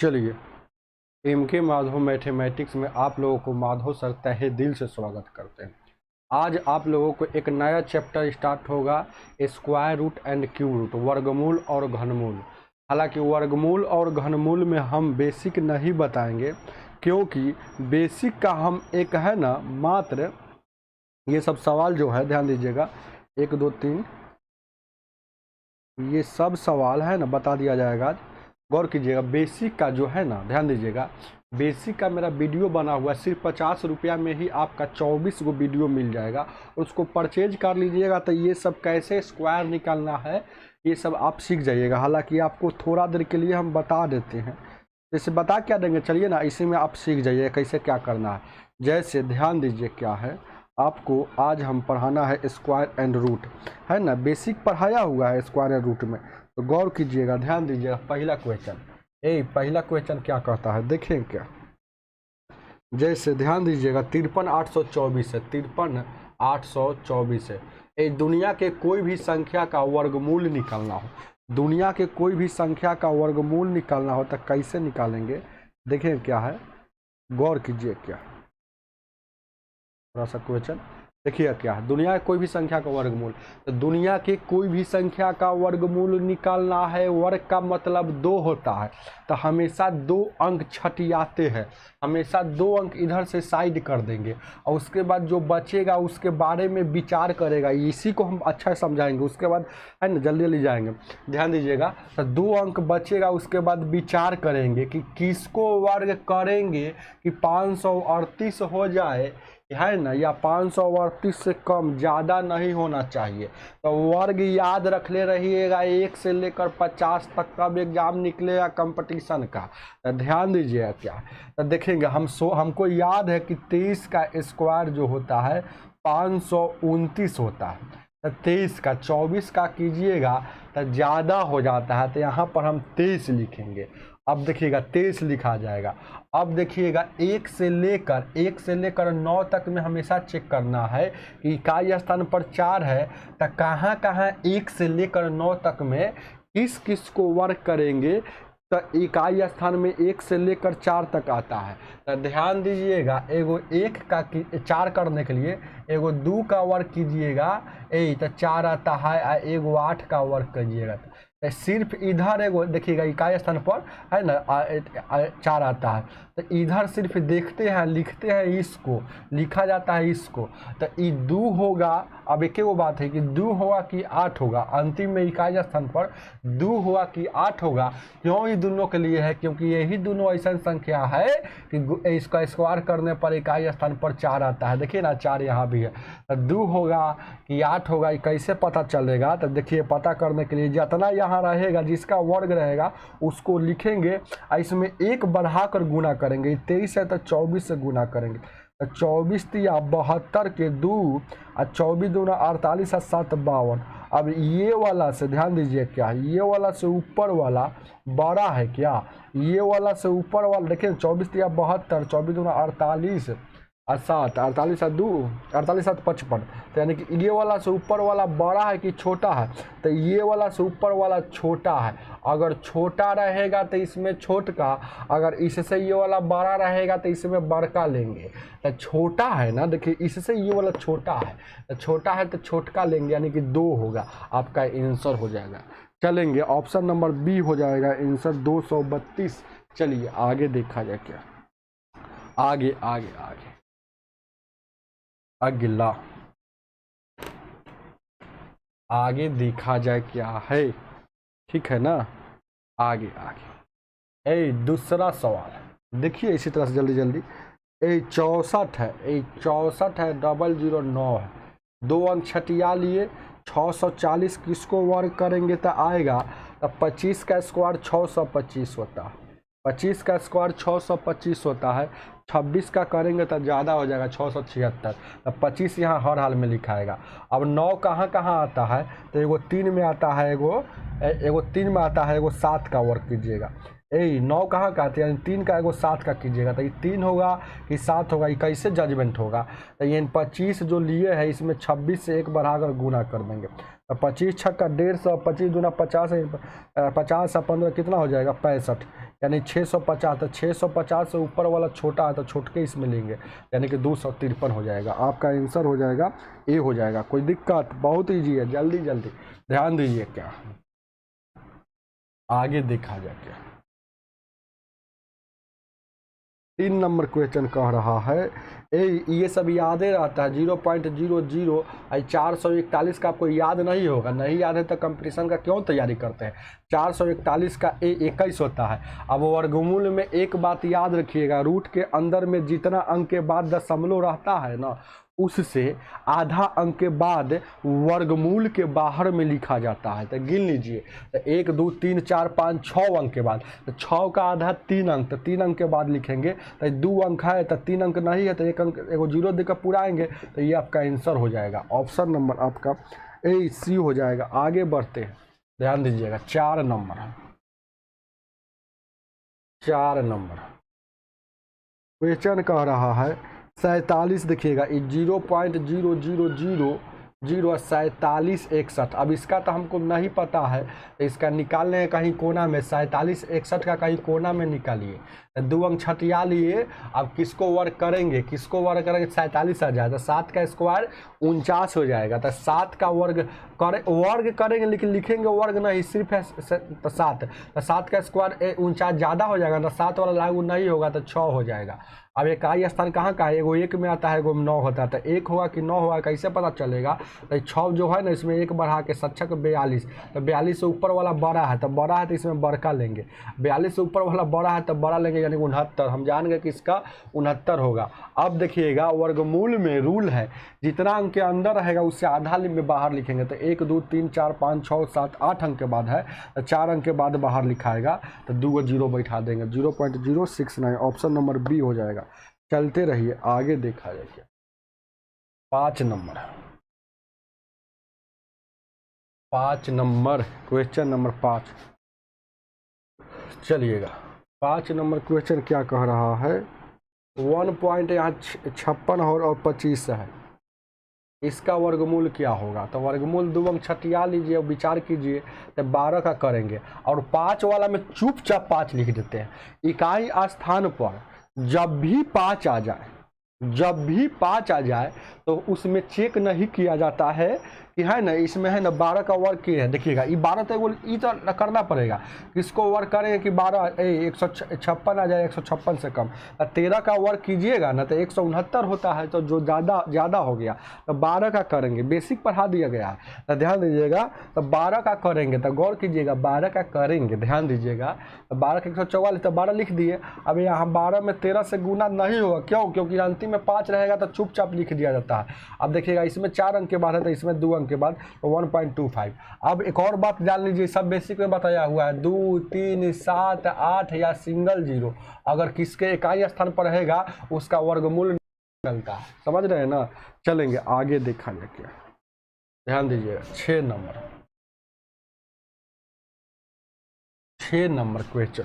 चलिए, MK. Madhav mathematics में आप लोगों को माधव सर तहे दिल से स्वागत करते हैं। आज आप लोगों को एक नया चैप्टर स्टार्ट होगा, square root and cube root, वर्गमूल और घनमूल। हालांकि वर्गमूल और घनमूल में हम बेसिक नहीं बताएंगे, क्योंकि बेसिक का हम एक है ना मात्र ये सब सवाल जो है, ध्यान दीजिएगा, 1 2 3 ये सब सवाल है ना बता दिया जाएगा। गौर कीजिएगा, बेसिक का जो है ना, ध्यान दीजिएगा, बेसिक का मेरा वीडियो बना हुआ है, सिर्फ 50 रुपया में ही आपका 24 गो वीडियो मिल जाएगा। उसको परचेज कर लीजिएगा तो ये सब कैसे स्क्वायर निकालना है ये सब आप सीख जाइएगा। हालांकि आपको थोड़ा देर के लिए हम बता देते हैं, जैसे बता क्या देंगे, चलिए ना, इसी में आप सीख जाइए कैसे क्या करना है। जैसे ध्यान दीजिए क्या है, आपको आज हम पढ़ाना है स्क्वायर एंड रूट, है ना, बेसिक पढ़ाया हुआ है स्क्वायर एंड रूट में। तो गौर कीजिएगा, ध्यान दीजिएगा, पहला क्वेश्चन क्या कहता है, देखें क्या। जैसे ध्यान दीजिएगा, 53,824 है, 53,824 है। ये दुनिया के कोई भी संख्या का वर्गमूल निकालना हो, दुनिया के कोई भी संख्या का वर्गमूल निकालना हो तो कैसे निकालेंगे, देखें क्या है, गौर कीजिए क्या थोड़ा सा क्वेश्चन देखिए क्या है। दुनिया की कोई भी संख्या का वर्गमूल, तो दुनिया के कोई भी संख्या का वर्गमूल निकालना है। वर्ग का मतलब 2 होता है, तो हमेशा 2 अंक छटियाते हैं, हमेशा 2 अंक इधर से साइड कर देंगे और उसके बाद जो बचेगा उसके बारे में विचार करेगा। इसी को हम अच्छा समझाएंगे, उसके बाद है ना जल्दी जल्दी जाएंगे। ध्यान दीजिएगा, तो 2 अंक बचेगा, उसके बाद विचार करेंगे कि किसको वर्ग करेंगे कि 538 हो जाए, है ना, या 538 से कम, ज़्यादा नहीं होना चाहिए। तो वर्ग याद रख ले रहिएगा 1 से लेकर 50 तक, कब एग्जाम निकलेगा कंपटीशन का। तो ध्यान दीजिएगा क्या, तो देखेंगे हमको याद है कि 23 का स्क्वायर जो होता है 529 होता है। तो 23 का 24 का कीजिएगा तो ज़्यादा हो जाता है, तो यहाँ पर हम 23 लिखेंगे। अब देखिएगा 23 लिखा जाएगा। अब देखिएगा 1 से लेकर 9 तक में हमेशा चेक करना है कि इकाई स्थान पर 4 है, तो कहाँ 1 से लेकर 9 तक में किस किस को वर्ग करेंगे। तो इकाई स्थान में 1 से लेकर 4 तक आता है, तो ध्यान दीजिएगा, एगो 1 का 4 करने के लिए एगो 2 का वर्ग कीजिएगा, तो 4 आता है, एगो 8 का वर्ग कीजिएगा। सिर्फ इधर एगो देखिएगा इकाई स्थान पर है ना 4 आता है, तो इधर सिर्फ देखते हैं, लिखते हैं, इसको लिखा जाता है इसको, तो ये 2 होगा। अब एक वो बात है कि 2 होगा कि 8 होगा, अंतिम में इकाई स्थान पर 2 होगा कि 8 होगा। क्यों ये दोनों के लिए है, क्योंकि यही दोनों ऐसा संख्या है कि इसका स्क्वायर करने पर इकाई स्थान पर 4 आता है। देखिए ना 4 यहाँ भी है, तो 2 होगा कि 8 होगा, ये कैसे पता चलेगा, तो देखिए पता करने के लिए जितना यहाँ रहेगा, जिसका वर्ग रहेगा उसको लिखेंगे, इसमें 1 बढ़ाकर गुना करेंगे। 23 है तो 24 से गुना करेंगे, तो 24 तिया 72 के 2 और 24 दूना 48 और 7 52। अब ये वाला से ध्यान दीजिए क्या, ये वाला से ऊपर वाला बड़ा है क्या, ये वाला से ऊपर वाला देखिए 24 तिया 72, 24 दूना 48 और 7, 48 और 2 48 और 55, तो यानी कि ये वाला से ऊपर वाला बड़ा है कि छोटा है, तो ये वाला से ऊपर वाला छोटा है। अगर छोटा रहेगा तो इसमें छोट का, अगर इससे ये वाला बड़ा रहेगा तो इसमें बड़का लेंगे। तो छोटा है ना, देखिए इससे ये वाला छोटा है, तो छोटा है तो छोटका लेंगे, यानी कि 2 होगा, आपका आंसर हो जाएगा। चलेंगे ऑप्शन नंबर बी हो जाएगा आंसर 232। चलिए आगे देखा जाए क्या, आगे आगे आगे अगला आगे देखा जाए क्या है, ठीक है ना। आगे दूसरा सवाल देखिए इसी तरह से जल्दी जल्दी। 64 है, 64 है, 009 है, 2 अंक छटिया लिए, 640 किसको वर्ग करेंगे तो आएगा, तो 25 का स्क्वायर 625 होता है, 25 का स्क्वायर 625 होता है। 26 का करेंगे तो ज़्यादा हो जाएगा 676, तो 25 यहाँ हर हाल में लिखाएगा। अब 9 कहाँ आता है, तो एगो 3 में आता है, एगो 3 में आता है, एगो 7 का वर्ग कीजिएगा। 9 कहाँ का आता है, यानी 3 का एगो 7 का कीजिएगा, तो ये 3 होगा कि 7 होगा, ये कैसे जजमेंट होगा, तो ये 25 जो लिए है इसमें 26 से 1 बढ़ाकर गुना कर देंगे, तो 25 छक्का 150, 25 दूना 50, 50 और 15 कितना हो जाएगा 65, यानी 650, तो 650 से ऊपर वाला छोटा है तो छोटके इसमें लेंगे, यानी कि 253 हो जाएगा। आपका आंसर हो जाएगा ए हो जाएगा। कोई दिक्कत? बहुत ईजी है, जल्दी जल्दी ध्यान दीजिए। क्या आगे देखा जाए क्या 3 नंबर क्वेश्चन कह रहा है ये सब याद ही रहता है 0.00 441 का आपको याद नहीं होगा, नहीं याद है तो कंपटीशन का क्यों तैयारी करते हैं। 441 का 21 होता है। अब वर्गमूल में एक बात याद रखिएगा, रूट के अंदर में जितना अंक के बाद दशमलव रहता है ना, उससे आधा अंक के बाद वर्गमूल के बाहर में लिखा जाता है। तो गिन लीजिए, तो 1 2 3 4 5 6 अंक के बाद, तो 6 का आधा 3 अंक, तो 3 अंक के बाद लिखेंगे। तो 2 अंक है तो 3 अंक नहीं है तो 1 अंक एगो 0 देकर पुराएंगे, तो ये आपका आंसर हो जाएगा। ऑप्शन नंबर आपका ए सी हो जाएगा। आगे बढ़ते हैं, ध्यान दीजिएगा 4 नंबर क्वेश्चन कह रहा है 47। देखिएगा 0.00004761। अब इसका तो हमको नहीं पता है, तो इसका निकालने हैं कहीं कोना में। 4761 का कहीं कोना में निकालिए, 2 अंक छटिया लिए। अब किसको वर्ग करेंगे, 47 आ जाए तो 7 का स्क्वायर 49 हो जाएगा। तो 7 का वर्ग करेंगे, लेकिन लिखेंगे वर्ग नहीं, सिर्फ है 7। तो 7 का स्क्वायर 49 ज़्यादा हो जाएगा, तो 7 वाला लागू नहीं होगा तो 6 हो जाएगा। अब इकाई स्थान कहाँ का है, एगो 1 में आता है, एगो में 9 होता है। तो 1 होगा कि 9 होगा कैसे पता चलेगा। तो 6 जो है ना, इसमें 1 बढ़ा के 7 42। तो 42 से ऊपर वाला बड़ा है, तो बड़ा है तो इसमें बड़का लेंगे। 42 से ऊपर वाला बड़ा है तो बड़ा लेंगे, यानी 69। हम जान गए कि इसका 69 होगा। अब देखिएगा वर्गमूल में रूल है, जितना अंक के अंदर रहेगा उससे आधा में बाहर लिखेंगे। तो 1 2 3 4 5 6 7 8 अंक के बाद है, तो 4 अंक के बाद बाहर लिखाएगा, तो 2 0 बैठा देंगे। 0.069 ऑप्शन नंबर बी हो जाएगा। चलते रहिए, आगे देखा जाए क्या 5 नंबर क्वेश्चन नंबर 5। चलिएगा 5 नंबर क्वेश्चन क्या कह रहा है, 1 पॉइंट यहाँ 56 और 25 है, इसका वर्गमूल क्या होगा। तो वर्गमूल 2 अंक छटिया लीजिए और विचार कीजिए, तो 12 का करेंगे। और 5 वाला में चुपचाप 5 लिख देते हैं। इकाई स्थान पर जब भी 5 आ जाए तो उसमें चेक नहीं किया जाता है कि है ना, इसमें है ना 12 का वर्ग किया है। देखिएगा ये 12 तो तो करना पड़ेगा, किसको वर्ग करेंगे कि 12 156 आ जाए, 156 से कम। 13 का वर्ग कीजिएगा ना तो 169 होता है, तो जो ज़्यादा हो गया तो 12 का करेंगे। बेसिक पढ़ा दिया गया है, तो ध्यान दीजिएगा। तो 12 का करेंगे, तो गौर कीजिएगा 12 का करेंगे, ध्यान दीजिएगा। तो 12 का 144, तो 12 लिख दिए। अब यहाँ 12 में 13 से गुना नहीं होगा, क्यों? क्योंकि अंतिम में 5 रहेगा तो चुपचाप लिख दिया जाता है। अब देखिएगा इसमें 4 अंक के बाद है, तो इसमें 2 अंक के बाद 1.25। अब एक और बात जान लीजिए, सब बेसिक में बताया हुआ है। 2 3 7 8 या सिंगल 0 अगर किसके इकाई स्थान पर रहेगा उसका वर्गमूल निकलता है। समझ रहे हैं ना। चलेंगे आगे देखा जाए क्या, ध्यान दीजिएगा 6 नंबर क्वेश्चन,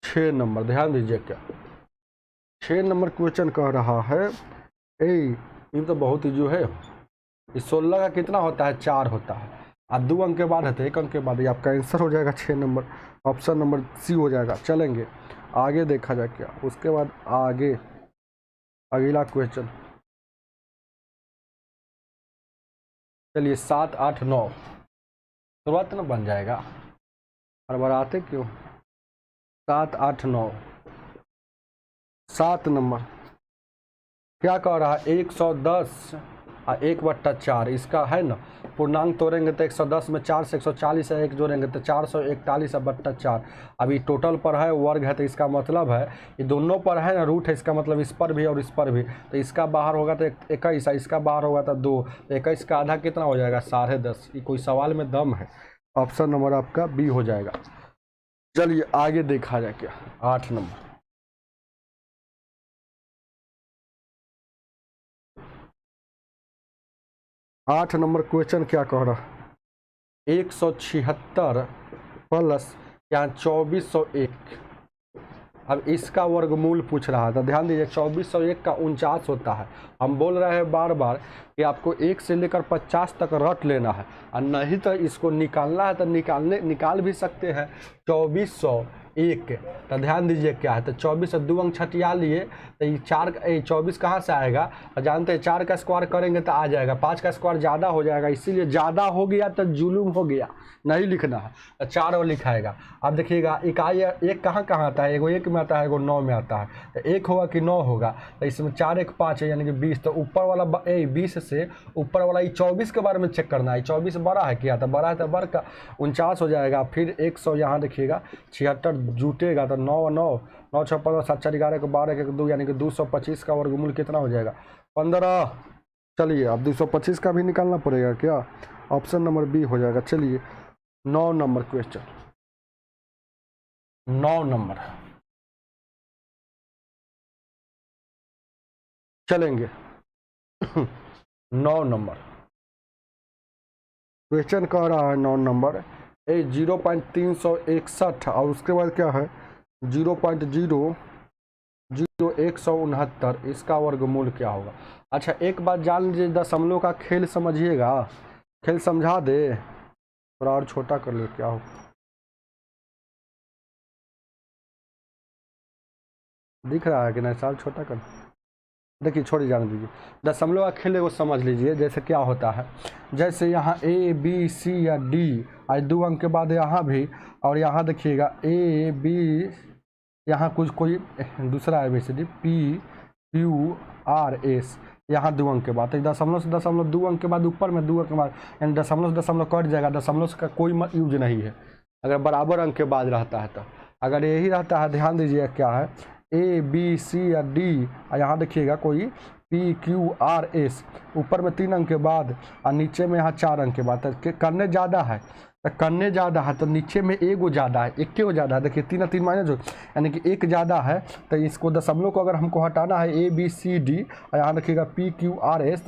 6 नंबर ध्यान दीजिए क्या 6 नंबर क्वेश्चन कह रहा है ये तो बहुत ही जो है, इस 16 का कितना होता है, 4 होता है। अब 2 अंक के बाद है तो 1 अंक के बाद, ये आपका आंसर हो जाएगा 6 नंबर, ऑप्शन नंबर सी हो जाएगा। चलेंगे आगे देखा जाए क्या, उसके बाद आगे अगला क्वेश्चन। चलिए 7 8 9 तुरंत ना बन जाएगा, हड़बड़ाते क्यों। 7 8 9 7 नंबर क्या कह रहा है, 110 और 1/4 इसका है ना, पूर्णांक तोड़ेंगे तो 110 में 4 से 140 है, 1 जोड़ेंगे तो 441/4। अभी टोटल पर है, वर्ग है, तो इसका मतलब है ये दोनों पर है ना, रूट है, इसका मतलब इस पर भी और इस पर भी। तो इसका बाहर होगा तो 21, इसका बाहर होगा तो 2, तो 21 का आधा कितना हो जाएगा, 10.5। ये कोई सवाल में दम है, ऑप्शन नंबर आपका बी हो जाएगा। चलिए आगे देखा जाए क्या 8 नंबर। 8 नंबर क्वेश्चन क्या कह रहा है, 176 प्लस यहाँ 2401। अब इसका वर्गमूल पूछ रहा है, तो ध्यान दीजिए 2401 का 49 होता है। हम बोल रहे हैं बार बार कि आपको 1 से लेकर 50 तक रट लेना है, और नहीं तो इसको निकालना है तो निकाल भी सकते हैं। 2400 1। तो ध्यान दीजिए क्या है, तो 24 से 2 अंक छटिया लिए तो ये 24 कहाँ से आएगा, और जानते हैं 4 का स्क्वायर करेंगे तो आ जाएगा, 5 का स्क्वायर ज़्यादा हो जाएगा, इसीलिए ज़्यादा हो गया तो जुलूम हो गया, नहीं लिखना है, तो 4 और लिखाएगा। अब देखिएगा इकाई 1 कहाँ कहाँ आता है, एगो 1 में आता है, एगो 9 में आता है, तो 1 होगा कि 9 होगा, तो इसमें 4 1 5 है यानी कि 20। तो ऊपर वाला 20 से ऊपर वाला 24 के बारे में चेक करना है, 24 बड़ा है क्या, तो बड़ा है तो बड़ा का 49 हो जाएगा, फिर 100 यहाँ देखिएगा 76 जुटेगा तो 9 9 9 6 15 7 4 11 12 1 2 यानी कि 225 का वर्गमूल कितना हो जाएगा 15। चलिए अब 225 का भी निकालना पड़ेगा क्या, ऑप्शन नंबर बी हो जाएगा। चलिए 9 नंबर क्वेश्चन, 9 नंबर चलेंगे 9 नंबर क्वेश्चन कह रहा है 9 नंबर 0.361 और उसके बाद क्या है 0.00169, इसका वर्गमूल क्या होगा। अच्छा एक बात जान लीजिए, दशमलव का खेल समझिएगा, खेल समझा दे, थोड़ा और छोटा कर ले क्या हो, दिख रहा है कि नहीं साल छोटा कर, देखिए छोड़ी जाने दीजिए, दशमलव का खेल वो समझ लीजिए। जैसे क्या होता है, जैसे यहाँ A B C या D आज 2 अंक के बाद यहाँ भी, और यहाँ देखिएगा A B, यहाँ कुछ कोई दूसरा है ABCD P Q R S, यहाँ 2 अंक के बाद, तो दशमलव से दशमलव 2 अंक के बाद ऊपर में 2 अंक के बाद, यानी दशमलव से दशमलव कट जाएगा, दशमलव का कोई यूज नहीं है अगर बराबर अंक के बाद रहता है तो। अगर यही रहता है, ध्यान दीजिए क्या है A B C या D, यहाँ देखिएगा कोई P Q R S, ऊपर में 3 अंक के बाद और नीचे में यहाँ 4 अंक के बाद, तो करने ज़्यादा है, तो करने ज़्यादा है तो नीचे में एगो ज़्यादा है, एक को ज़्यादा है, देखिए 3 और 3 माइनस हो, यानी कि 1 ज़्यादा है, तो इसको दशमलव को अगर हमको हटाना है A B C D और यहाँ देखिएगा P Q R S,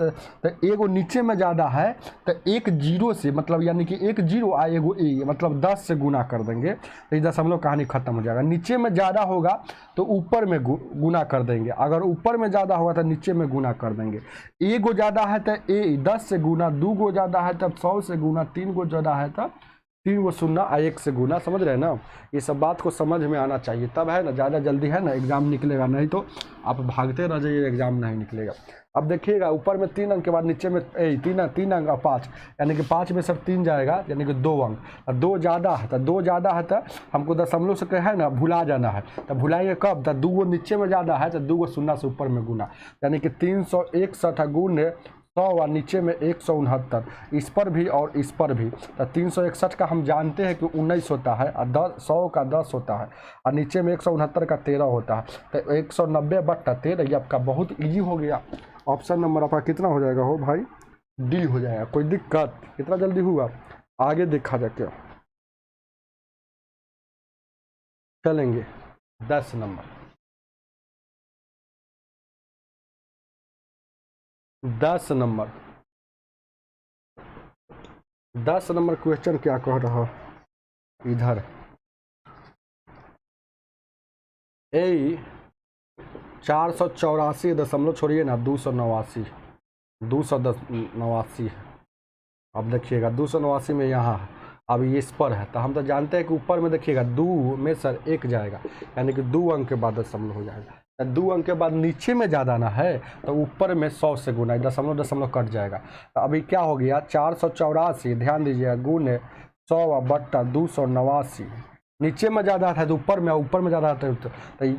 तो एगो नीचे में ज़्यादा है, तो 1 0 से मतलब यानी कि 1 0 आ एगो A, मतलब 10 से गुना कर देंगे तो ये दशमलव कहानी खत्म हो जाएगा। नीचे में ज़्यादा होगा तो ऊपर में गुना कर देंगे, अगर ऊपर में ज़्यादा होगा तो नीचे में गुना कर देंगे। एगो ज़्यादा है तो 10 से गुना, 2 गो ज़्यादा है तब 100 से गुना, 3 गो ज़्यादा है तब 3 गो शून्य 1 से गुना, समझ रहे हैं ना। ये सब बात को समझ में आना चाहिए, तब है ना ज़्यादा जल्दी है ना एग्ज़ाम निकलेगा, नहीं तो आप भागते रह जाइए एग्ज़ाम नहीं निकलेगा। अब देखिएगा ऊपर में 3 अंक के बाद नीचे में 3 अंक और 5, यानी कि 5 में सब 3 जाएगा, यानी कि 2 अंक, और 2 ज़्यादा है तो 2 ज़्यादा है तो हमको दशमलव से है ना भुला जाना है, तो भुलाएंगे कब, तो 2 गो नीचे में ज़्यादा है तो 2 गो शून्य से ऊपर में गुना, यानी कि 361 गुण 100 और नीचे में 169, इस पर भी और इस पर भी, तो 361 का हम जानते हैं कि 19 होता है और 100 का 10 होता है और नीचे में 169 का 13 होता है, तो 190/13, ये आपका बहुत इजी हो गया। ऑप्शन नंबर आपका कितना हो जाएगा हो भाई, डी हो जाएगा। कोई दिक्कत, कितना जल्दी हुआ, आगे देखा जाए क्या। चलेंगे 10 नंबर, 10 नंबर, 10 नंबर क्वेश्चन क्या कह रहा इधर, 484 दशमलव छोड़िए ना 289, 289 है। अब देखिएगा 289 में यहाँ है, अब ये इस पर है, तो हम तो जानते हैं कि ऊपर में देखिएगा 2 में सर 1 जाएगा, यानी कि 2 अंक के बाद दशमलव हो जाएगा, 2 अंक के बाद नीचे में ज़्यादा ना है तो ऊपर में 100 से गुना, दशमलव दशमलव कट जाएगा, तो अभी क्या हो गया 484, ध्यान दीजिएगा, गुण 100/289, नीचे में ज़्यादा था तो ऊपर में ज़्यादा था, तो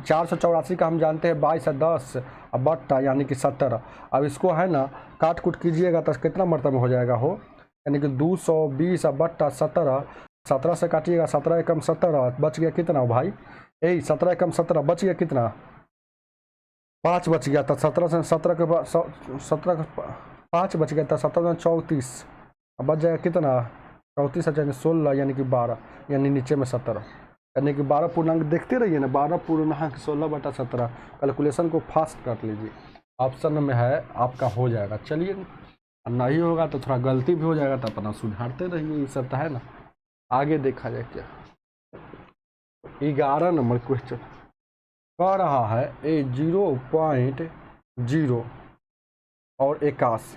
484 का हम जानते हैं 22 और 10 बट्टा यानी कि 17। अब इसको है ना काट कुट कीजिएगा तो कितना मरतबा में हो जाएगा हो, यानी कि 220/17, 17 से काटिएगा, 17 एकम 17 बच गया कितना भाई, 17 एकम 17 बच गया कितना, 5 बच गया, तो 17 से 17 के बाद 17 5 बच गया, तो 17 34 बच जाएगा कितना, 34 यानी 16 यानी कि 12, यानी नीचे में 17, यानी कि 12 पूर्णांक देखते रहिए ना, 12 पूर्णांक 16/17, कैलकुलेशन को फास्ट कर लीजिए, ऑप्शन में है आपका हो जाएगा। चलिए नहीं होगा तो थोड़ा गलती भी हो जाएगा तो अपना सुधारते रहिए, ये सब है ना। आगे देखा जाए क्या, 11 नंबर क्वेश्चन कह रहा है 0.0 और 81,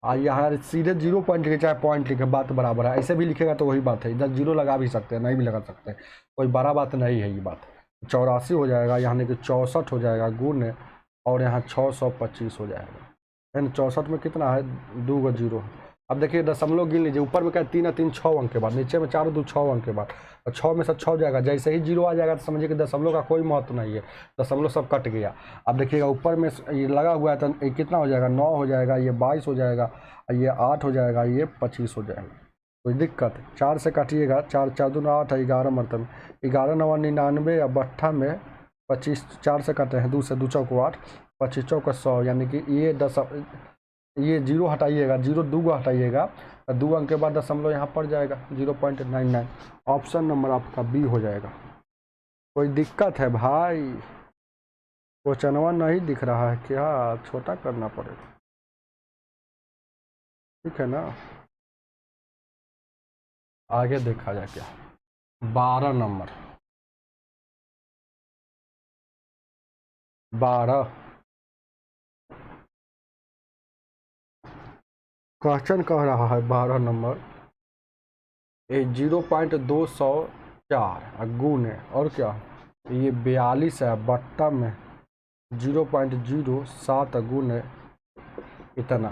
यहाँ सीधे 0 पॉइंट लिखे चाहे पॉइंट लिखे बात बराबर है, ऐसे भी लिखेगा तो वही बात है। इधर 0 लगा भी सकते हैं, नहीं भी लगा सकते हैं, कोई बड़ा बात नहीं है ये बात। 84 हो जाएगा, यानी कि 64 हो जाएगा गुण, और यहाँ 625 हो जाएगा। यानी 64 में कितना है, 2 का 0। अब देखिए दशमलव गिन लीजिए, ऊपर में क्या 3 और 3 6 अंक के बाद, नीचे में 4 2 6 अंक के बाद, और 6 में से 6 जाएगा। जैसे ही 0 आ जाएगा तो समझिए कि दशमलव का कोई महत्व नहीं है, दशमलव सब कट गया। अब देखिएगा ऊपर में ये लगा हुआ है तो ये कितना हो जाएगा, 9 हो जाएगा, ये 22 हो जाएगा, ये 8 हो जाएगा, ये 25 हो जाएगा। कोई दिक्कत? 4 से काटिएगा, 4 4 दूना 8 है, 11 मतलब 11 9 99, या 98 में 25 4 से काटे हैं, 2 से 2 चौको 8, 25 चौका 100, यानी कि ये 0 हटाइएगा, 0 2 को हटाइएगा, 2 अंक के बाद दशमलव यहाँ पड़ जाएगा 0.99। ऑप्शन नंबर आपका बी हो जाएगा। कोई दिक्कत है भाई? क्वेश्चनवा नहीं दिख रहा है क्या? छोटा करना पड़ेगा, ठीक है ना। आगे देखा जाए क्या, 12 नंबर, 12 क्वेश्चन कह रहा है 12 नंबर, ये 0.204 गुण है, और क्या ये 42 है, बट्टा में 0.07 गुण है, इतना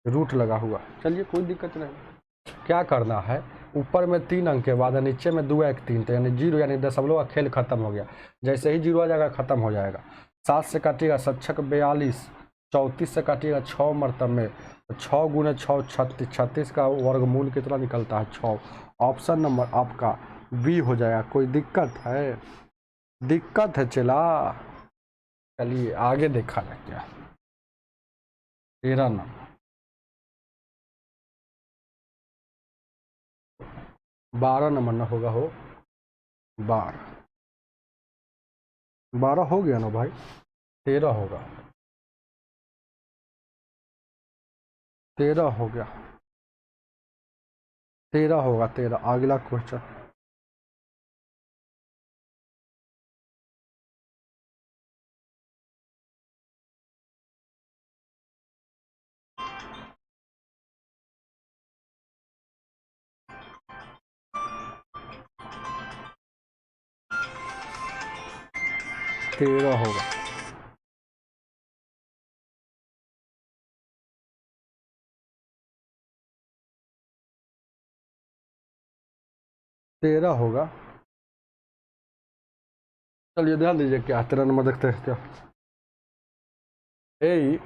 रूट लगा हुआ। चलिए कोई दिक्कत नहीं। क्या करना है, ऊपर में 3 अंक के बाद नीचे में 2 1 3, तो यानी 0, यानी दशमलव का खेल खत्म हो गया। जैसे ही 0 आ जाएगा खत्म हो जाएगा। 7 से काटिएगा 7 6 42, 34 से काटिएगा 6 मरतब में, 6 गुना 6 36, 36 का वर्गमूल कितना निकलता है, 6। ऑप्शन नंबर आपका बी हो जाएगा। कोई दिक्कत है? दिक्कत है चला। चलिए आगे देखा जाए क्या, 13 नंबर, 12 नंबर ना होगा, हो 12 हो गया ना भाई, 13 होगा, 13 हो गया, 13 होगा, 13। अगला क्वेश्चन, तेरह होगा, 13 होगा। चलिए ध्यान दीजिए क्या 13 नंबर देखते हैं क्या। ए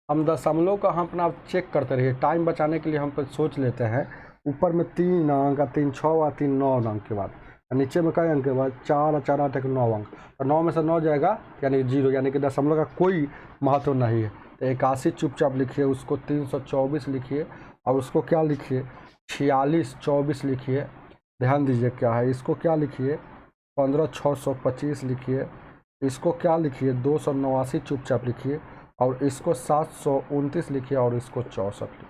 हम दशमलव का हम अपना चेक करते रहिए, टाइम बचाने के लिए हम तो सोच लेते हैं। ऊपर में 3 अंक, 3 6 3 9 अंक के बाद, नीचे में कई अंक के बाद 4 4 8 1 9 अंक, और 9 में से 9 जाएगा यानी 0, यानी कि दशमलव का कोई महत्व नहीं है। तो 81 चुपचाप लिखिए, उसको 324 लिखिए, और उसको क्या लिखिए 46 24 लिखिए। ध्यान दीजिए क्या है, इसको क्या लिखिए 15 625 लिखिए, इसको क्या लिखिए 289 चुपचाप लिखिए, और इसको 729 लिखिए, और इसको 64 लिखिए।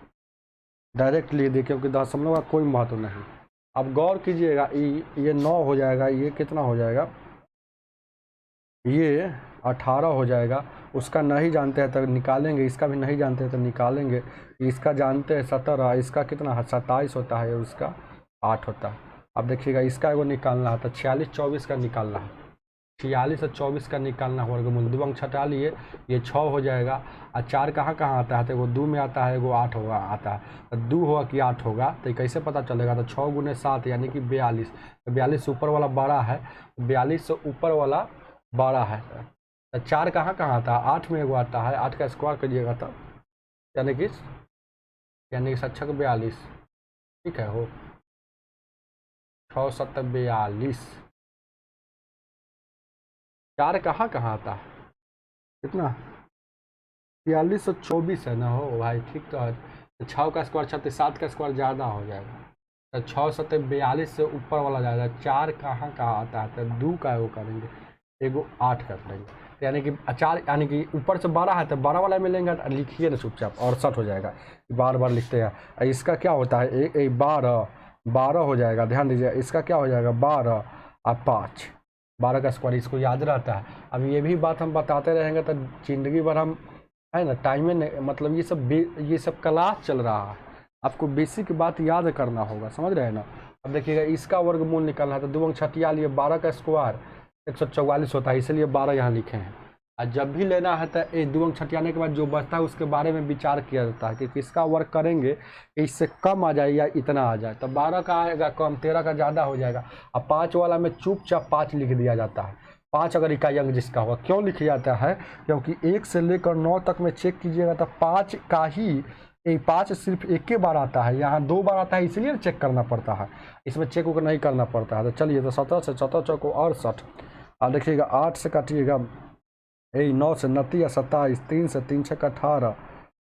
डायरेक्ट लिख दिए क्योंकि दशमलव का कोई महत्व नहीं। अब गौर कीजिएगा, ये 9 हो जाएगा, ये कितना हो जाएगा, ये 18 हो जाएगा। उसका नहीं जानते हैं तो निकालेंगे, इसका भी नहीं जानते हैं तो निकालेंगे। इसका जानते हैं 17, इसका कितना है 27 होता है, और इसका 8 होता है। अब देखिएगा इसका एगो निकालना है तो 46 24 का निकालना है, 46 और 24 का निकालना है वर्गमूल। 2 अंक छटा लिए, ये 6 हो जाएगा। और 4 कहाँ कहाँ आता है, तो एगो 2 में आता है, एगो 8 होगा आता है। तो 2 होगा कि 8 होगा, तो कैसे पता चलेगा, तो 6 गुने 7 यानी कि 42। तो 42 से ऊपर वाला 12 है, 42 से ऊपर वाला 12 है। तो 4 कहाँ कहाँ आता है, 8 में एगो आता है, 8 का स्क्वायर करिएगा तब, यानी कि 7 42, ठीक है, हो 6 7 42। 4 कहाँ कहाँ आता है, कितना 42 और 24 है ना, हो भाई ठीक तो है। 6 का स्क्वायर 36, 7 का स्क्वायर ज़्यादा हो जाएगा, तो 6 7 42 से ऊपर वाला जाएगा। 4 कहाँ कहाँ आता है, तो 2 का वो करेंगे, एगो 8 कर देंगे, तो यानी कि 4 यानी कि ऊपर से 12 है तो 12 वाला में लेंगे, लिखिए ना चुपचाप, 68 हो जाएगा। बार बार लिखते हैं। इसका क्या होता है, 12 हो जाएगा। ध्यान दीजिए इसका क्या हो जाएगा 12 और 5, 12 का स्क्वायर, इसको याद रहता है। अब ये भी बात हम बताते रहेंगे तो जिंदगी भर हम है ना, टाइम में मतलब ये सब क्लास चल रहा है, आपको बेसिक बात याद करना होगा, समझ रहे हैं ना। अब देखिएगा इसका वर्गमूल निकालना है तो 2 अंक छठिया लिए 12 का स्क्वायर 144 होता है, इसलिए 12 यहाँ लिखे हैं। और जब भी लेना है तो 2 अंक छठियाने के बाद जो बचता है उसके बारे में विचार किया जाता है कि किसका वर्ग करेंगे कि इससे कम आ जाए या इतना आ जाए। तो 12 का आएगा कम, 13 का ज़्यादा हो जाएगा। अब 5 वाला में चुपचाप 5 लिख दिया जाता है। 5 अगर इकाई अंक जिसका होगा, क्यों लिखा जाता है, क्योंकि 1 से लेकर 9 तक में चेक कीजिएगा तो 5 का ही 5 सिर्फ एक के बार आता है, यहाँ 2 बार आता है, इसलिए चेक करना पड़ता है, इसमें चेक को नहीं करना पड़ता है। तो चलिए, तो 17 से 17 चौको 68, और देखिएगा 8 से काटिएगा 9 से 29 या 27, 3 से 3 छक्का 18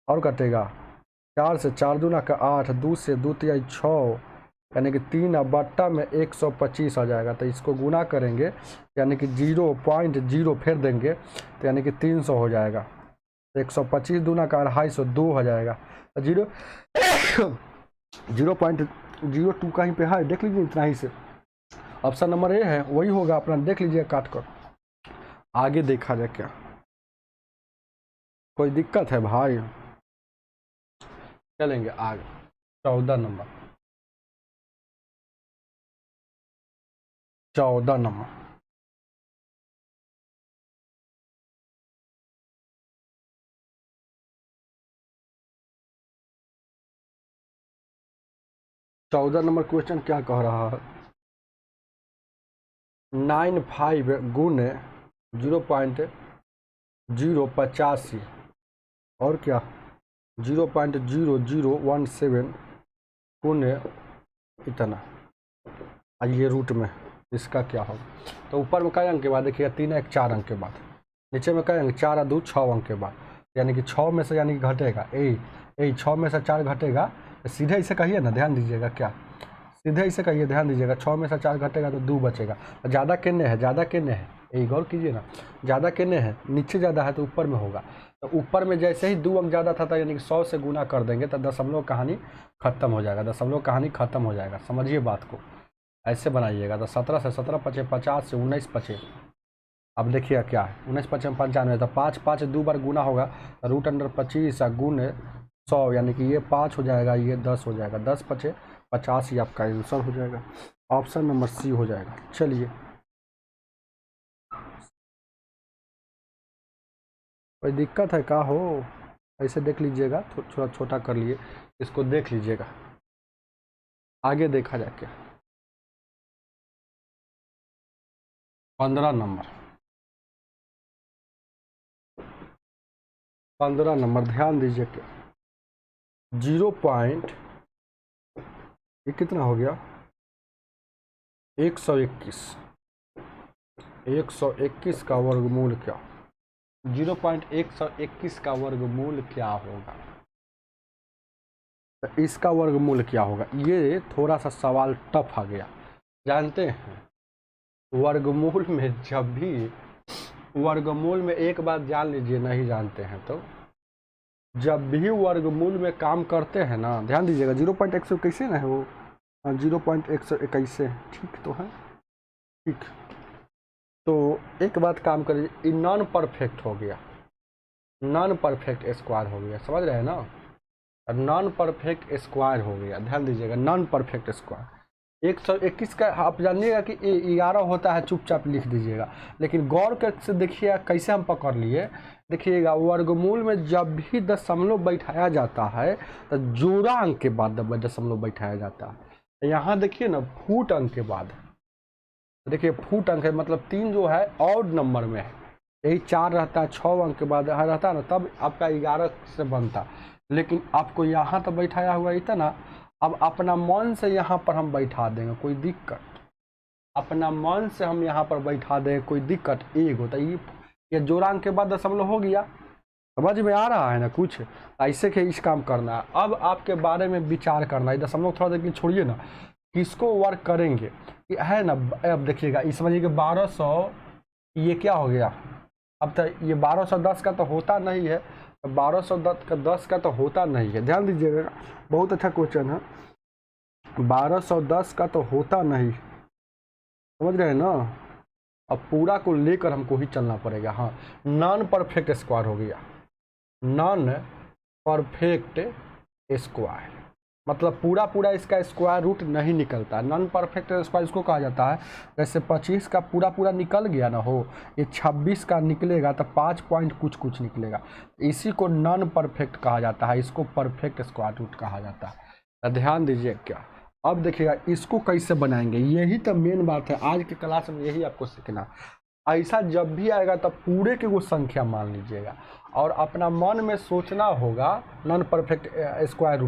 और कटेगा 4 से 4 दूना का 8, 2 से 2 तिहाई 6, यानी कि 3 बट्टा में 125 आ जाएगा। तो इसको गुना करेंगे यानी कि 0.0 फेर देंगे तो यानी कि 300 हो जाएगा। 125 दूना का 250, 2 हो जाएगा। तो 0.02 कहीं पे है, देख लीजिए, इतना ही से ऑप्शन नंबर ए है, वही होगा, अपना देख लीजिए काट कर। आगे देखा जाए क्या कोई दिक्कत है भाई, चलेंगे आगे। 14 नंबर 14 नंबर 14 नंबर क्वेश्चन क्या कह रहा है, 95 गुने 0.085 और क्या 0.0017 गुने इतना, ये रूट में इसका क्या होगा। तो ऊपर में कई अंक के बाद देखिएगा 3 1 4 अंक के बाद, नीचे में कई अंक 4 2 6 अंक के बाद, यानी कि 6 में से यानी कि घटेगा 6 में से 4 घटेगा, तो सीधे इसे कहिए ना, ध्यान दीजिएगा, क्या सीधे इसे कहिए, ध्यान दीजिएगा, 6 में से 4 घटेगा तो 2 बचेगा। ज़्यादा किन्ने है, ज़्यादा किन्ने है, यही गौर कीजिए ना, ज़्यादा किन्ने है, नीचे ज़्यादा है तो ऊपर में होगा। तो ऊपर में जैसे ही 2 अंक ज़्यादा था यानी कि 100 से गुना कर देंगे तो दशमलव कहानी खत्म हो जाएगा, दशमलव कहानी खत्म हो जाएगा। समझिए बात को, ऐसे बनाइएगा। तो 17 से 17 पचे 50 से 19 पचे, अब देखिएगा क्या है, 19 पचे 95, तो 5 5 2 बार गुना होगा तो √25 गुने 100, यानी कि ये 5 हो जाएगा, ये 10 हो जाएगा, 10 पचे 50 ही आपका आंसर हो जाएगा। ऑप्शन नंबर सी हो जाएगा। चलिए, कोई दिक्कत है का हो, ऐसे देख लीजिएगा, थोड़ा छोटा कर लिए, इसको देख लीजिएगा, आगे देखा जाए क्या। 15 नंबर ध्यान दीजिए क्या, 0 पॉइंट, ये कितना हो गया 121 का वर्गमूल क्या, 0.121 का वर्गमूल क्या होगा, तो इसका वर्गमूल क्या होगा। ये थोड़ा सा सवाल टफ आ गया, जानते हैं वर्गमूल में, जब भी वर्गमूल में एक बात जान लीजिए, नहीं जानते हैं तो जब भी वर्गमूल में काम करते हैं ना, ध्यान दीजिएगा, 0.121 ना है वो, 0.121 ठीक तो है, ठीक। तो एक बात काम करिए, ये नॉन परफेक्ट हो गया, नॉन परफेक्ट स्क्वायर हो गया, समझ रहे हैं ना, नॉन परफेक्ट स्क्वायर हो गया, ध्यान दीजिएगा, नॉन परफेक्ट स्क्वायर। 121 का आप जानिएगा कि 11 होता है, चुपचाप लिख दीजिएगा, लेकिन गौर करके देखिएगा कैसे हम पकड़ लिए। देखिएगा वर्गमूल में जब भी दशमलव बैठाया जाता है तो जोड़ा अंक के बाद दशमलव बैठाया जाता है। यहाँ देखिए ना, फुट अंक के बाद, देखिए फुट अंक है, मतलब 3 जो है ऑड नंबर में है, यही 4 रहता है, 6 अंक के बाद रहता है ना, तब आपका 11 से बनता, लेकिन आपको यहाँ तो बैठाया हुआ इतना, अब अपना मन से यहाँ पर हम बैठा देंगे, कोई दिक्कत, अपना मन से हम यहाँ पर बैठा देंगे, कोई दिक्कत एक होता है, ये जोड़ा अंक के बाद दशमलव हो गया, समझ में आ रहा है ना, कुछ ऐसे के इस काम करना है। अब आपके बारे में विचार करना है, दशमलव थोड़ा देर छोड़िए ना, किसको वर्क करेंगे है ना। अब देखिएगा, इस समझिए कि 1200 ये क्या हो गया, अब तो ये 1210 का तो होता नहीं है, 1210 का तो होता नहीं है, ध्यान दीजिएगा, बहुत अच्छा क्वेश्चन है, 1210 का तो होता नहीं, समझ रहे हैं ना। अब पूरा को लेकर हमको ही चलना पड़ेगा। हाँ, नॉन परफेक्ट स्क्वायर हो गया, नॉन परफेक्ट स्क्वायर, मतलब पूरा इसका स्क्वायर रूट नहीं निकलता। नॉन परफेक्ट स्क्वायर इसको कहा जाता है। जैसे 25 का पूरा निकल गया ना हो, ये 26 का निकलेगा तो 5 पॉइंट कुछ निकलेगा, इसी को नॉन परफेक्ट कहा जाता है, इसको परफेक्ट स्क्वायर रूट कहा जाता है। तो ध्यान दीजिए क्या, अब देखिएगा इसको कैसे बनाएंगे, यही तो मेन बात है आज के क्लास में, यही आपको सीखना। ऐसा जब भी आएगा तब पूरे की वो संख्या मान लीजिएगा और अपना मन में सोचना होगा। नॉन परफेक्ट स्क्वायर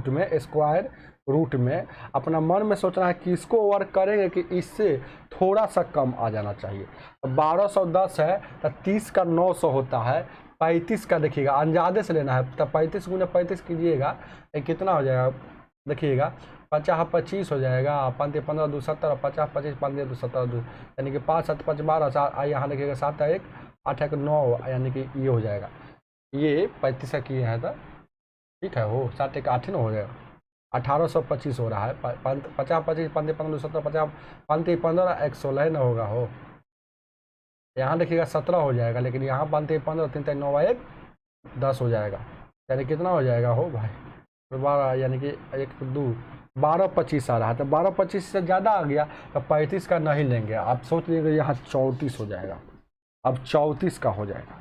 रूट में अपना मन में सोचना है कि इसको वर्क करेंगे कि इससे थोड़ा सा कम आ जाना चाहिए। तो 1210 है तो 30 का 900 होता है, 35 का देखिएगा अंदाजे से लेना है, तो 35 गुना 35 कीजिएगा कितना हो जाएगा, देखिएगा 50 25 हो जाएगा, 5 15 2 70, 50 25 5 2 70 यानी कि 5 7 5 12, यहाँ देखिएगा 7 1 8 1 9, यानी कि ये हो जाएगा, ये 35 का किए हैं तो ठीक है, वो 7 1 8 9 हो जाएगा, 1825 हो रहा है। 50 25 5 15 2 70, 50 5 15 116 ना होगा हो, यहाँ देखिएगा 17 हो जाएगा, लेकिन यहाँ 5 15 3 9 1 10 हो जाएगा, यानी कितना हो जाएगा हो भाई 12, यानी कि 1 2 12 25 आ रहा है। तो 12 25 से ज़्यादा आ गया तो 35 का नहीं लेंगे, आप सोच लीजिएगा यहाँ 34 हो जाएगा, अब 34 का हो जाएगा,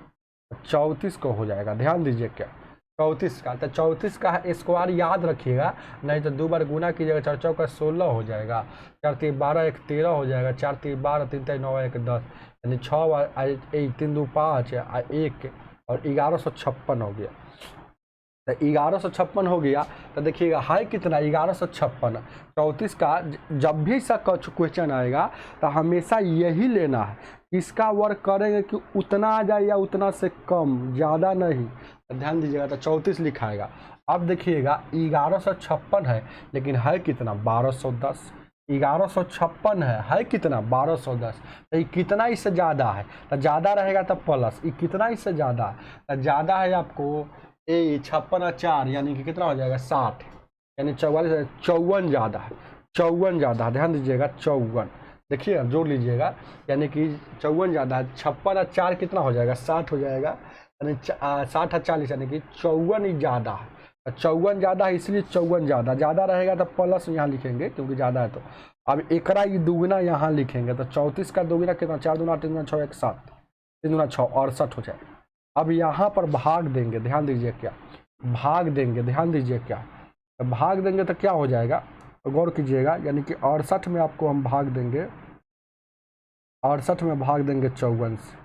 34 का हो जाएगा, ध्यान दीजिए क्या 34 का। तो 34 का स्क्वायर याद रखिएगा, नहीं तो 2 बार गुना कीजिएगा, 4 चौका 16 हो जाएगा, 4 3 12 1 13 हो जाएगा, 4 3 12 3 3 9 1 10, यानी 6 बार 3 2 5 1 और 1156 हो गया। तो 1156 हो गया, तो देखिएगा है कितना 1156। 34 का जब भी सा क्वेश्चन आएगा तो हमेशा यही लेना है, इसका वर्क करेंगे कि उतना आ जाए या उतना से कम, ज़्यादा नहीं। तो ध्यान दीजिएगा, तो 34 लिखाएगा। अब देखिएगा 1156 है, लेकिन है कितना 1210, 1156 है कितना 1210, तो ये कितना इससे ज़्यादा है, तो ज़्यादा रहेगा तो प्लस, ये कितना इससे ज़्यादा है, तो ज़्यादा है आपको 56 और 4 यानी कि कितना हो जाएगा 60, यानी 44 54 ज़्यादा है, 54 ज़्यादा है, ध्यान दीजिएगा 54, देखिए जोड़ लीजिएगा, यानी कि 54 ज़्यादा है, 56 और 4 कितना हो जाएगा 60 हो जाएगा, यानी 60 और 40 यानी कि 54 ही ज़्यादा है, 54 ज़्यादा है इसलिए 54 ज़्यादा रहेगा तो प्लस यहाँ लिखेंगे क्योंकि ज़्यादा है। तो अब एकरा ये दुगुना यहाँ लिखेंगे, तो 34 का दुगुना कितना 4 दूना 3 दूना 6 1 7 3 दूना 6 68 हो जाएगा। अब यहाँ पर भाग देंगे, ध्यान दीजिए क्या भाग देंगे, ध्यान दीजिए क्या भाग देंगे तो क्या हो जाएगा, गौर कीजिएगा, यानी कि 68 में आपको हम भाग देंगे, 68 में भाग देंगे 54 से,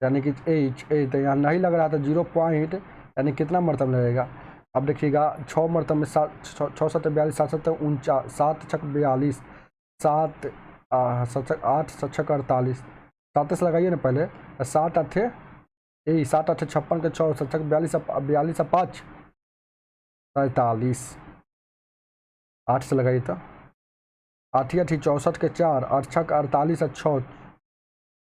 यानी कि तो यहाँ नहीं लग रहा था 0 पॉइंट, यानी कितना मरतब लगेगा। अब देखिएगा 6 मरतब में 6 7 42 7 7 49 7 6 42 7 7 8 7 6 48 7 से लगाइए ना पहले, 7 8 7 8 56 के 6 7 42 42 5 47, 8 से लगाइए तो 8 8 64 के 4 8 6 48 6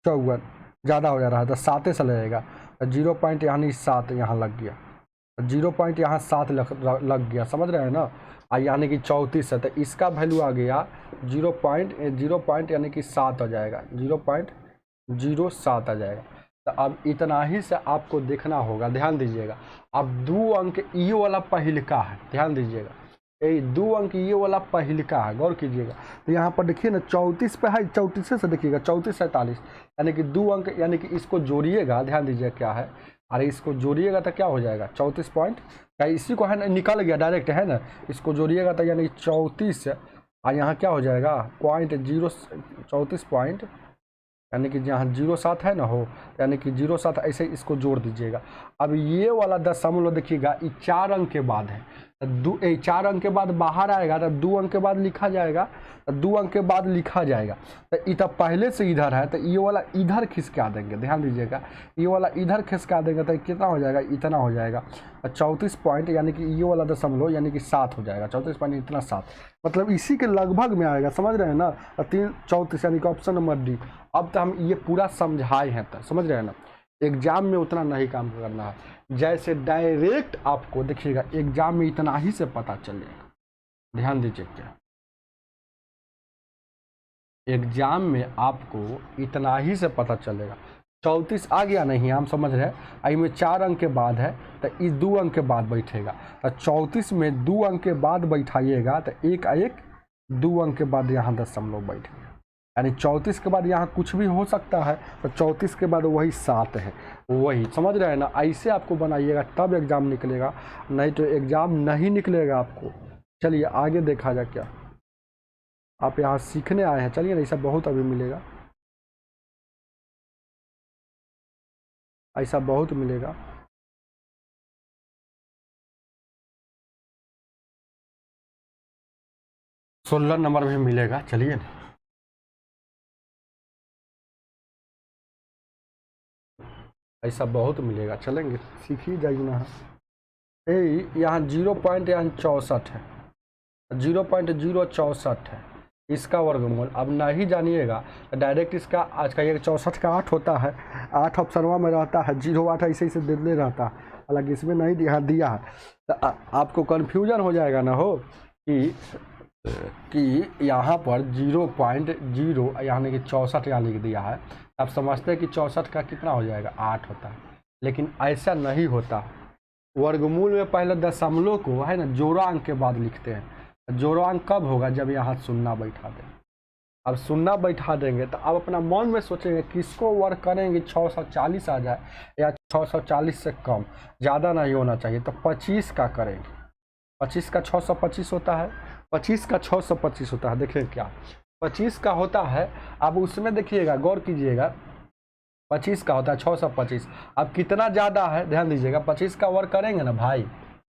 54, ज़्यादा हो जा रहा है तो 7 से लगेगा, 0 पॉइंट यानी 7 यहाँ लग गया, 0 पॉइंट यहाँ 7 लग गया, समझ रहे हैं ना, यानी कि 34 है, तो इसका वैल्यू आ गया 0 पॉइंट यानी कि 7 हो जाएगा, 0.07 आ जाएगा। तो अब इतना ही से आपको देखना होगा, ध्यान दीजिएगा। अब 2 अंक ये वाला पहिलका है, ध्यान दीजिएगा, ये 2 अंक ये वाला पहिलका है, गौर कीजिएगा। तो यहाँ पर देखिए ना 34 पे है, 34 से देखिएगा 34 47, यानी कि 2 अंक, यानी कि इसको जोड़िएगा, ध्यान दीजिए क्या है, अरे इसको जोड़िएगा तो क्या हो जाएगा 34 पॉइंट, क्या इसी को है ना निकल गया डायरेक्ट है ना, इसको जोड़िएगा तो यानी 34 और यहाँ क्या हो जाएगा पॉइंट 34 पॉइंट, यानी कि जहाँ 07 है ना हो, यानी कि 07 ऐसे इसको जोड़ दीजिएगा। अब ये वाला दशमलव देखिएगा ये 4 अंक के बाद है, 4 अंक के बाद बाहर आएगा तो 2 अंक के बाद लिखा जाएगा, तो 2 अंक के बाद लिखा जाएगा, तो ये तो पहले से इधर है, तो ये वाला इधर खिसका देंगे, ध्यान दीजिएगा, ये वाला इधर खिसका देंगे तो कितना हो जाएगा इतना हो जाएगा 34 पॉइंट, यानी कि ये वाला दशमलव यानी कि 7 हो जाएगा, 34 पॉइंट इतना 7, मतलब इसी के लगभग में आएगा, समझ रहे हैं ना। 34 यानी कि ऑप्शन नंबर डी। अब तो हम ये पूरा समझाए हैं, तो समझ रहे हैं ना, एग्जाम में उतना नहीं काम करना है, जैसे डायरेक्ट आपको देखिएगा एग्जाम में इतना ही से पता चलेगा, ध्यान दीजिए क्या एग्जाम में आपको इतना ही से पता चलेगा। 34 आ गया नहीं, हम समझ रहे हैं। आई में 4 अंक के बाद है तो इस 2 अंक के बाद बैठेगा, तो 34 में 2 अंक के बाद बैठाइएगा तो एक 2 अंक के बाद यहाँ दशमलव बैठेगा, यानी 34 के बाद यहाँ कुछ भी हो सकता है, तो 34 के बाद वही 7 है, वही समझ रहे हैं ना। ऐसे आपको बनाइएगा तब एग्ज़ाम निकलेगा, नहीं तो एग्ज़ाम नहीं निकलेगा आपको। चलिए आगे देखा जाए क्या, आप यहाँ सीखने आए हैं, चलिए ना, ऐसा बहुत अभी मिलेगा, ऐसा बहुत मिलेगा। सोलह नंबर में मिलेगा, चलिए ना, ऐसा बहुत मिलेगा, चलेंगे, सीख ही जाइए ना। यहाँ 0.64 है, 0.064 है इसका वर्गमूल। अब नहीं जानिएगा तो डायरेक्ट इसका आज का ये 64 का 8 होता है, 8 ऑप्शनवा में रहता है, 0.8 ऐसे ही से दे रहता है, हालांकि इसमें नहीं दिया है, तो आपको कन्फ्यूजन हो जाएगा ना हो कि यहाँ पर 0.0 यानी कि 64 यहाँ लिख दिया है, आप समझते हैं कि 64 का कितना हो जाएगा, 8 होता है, लेकिन ऐसा नहीं होता। वर्गमूल में पहले दशमलव को है ना जोड़ा अंक के बाद लिखते हैं, जोड़ा अंक कब होगा, जब यहाँ शून्य बैठा दें। अब शून्य बैठा देंगे तो अब अपना मन में सोचेंगे किसको वर्ग करेंगे 640 आ जाए या 640 से कम, ज़्यादा नहीं होना चाहिए, तो 25 का करेंगे। 25 का 625 होता है, 25 का 625 होता है, देखिए क्या 25 का होता है। अब उसमें देखिएगा, गौर कीजिएगा, 25 का होता है 625। अब कितना ज़्यादा है ध्यान दीजिएगा, 25 का वर्ग करेंगे ना भाई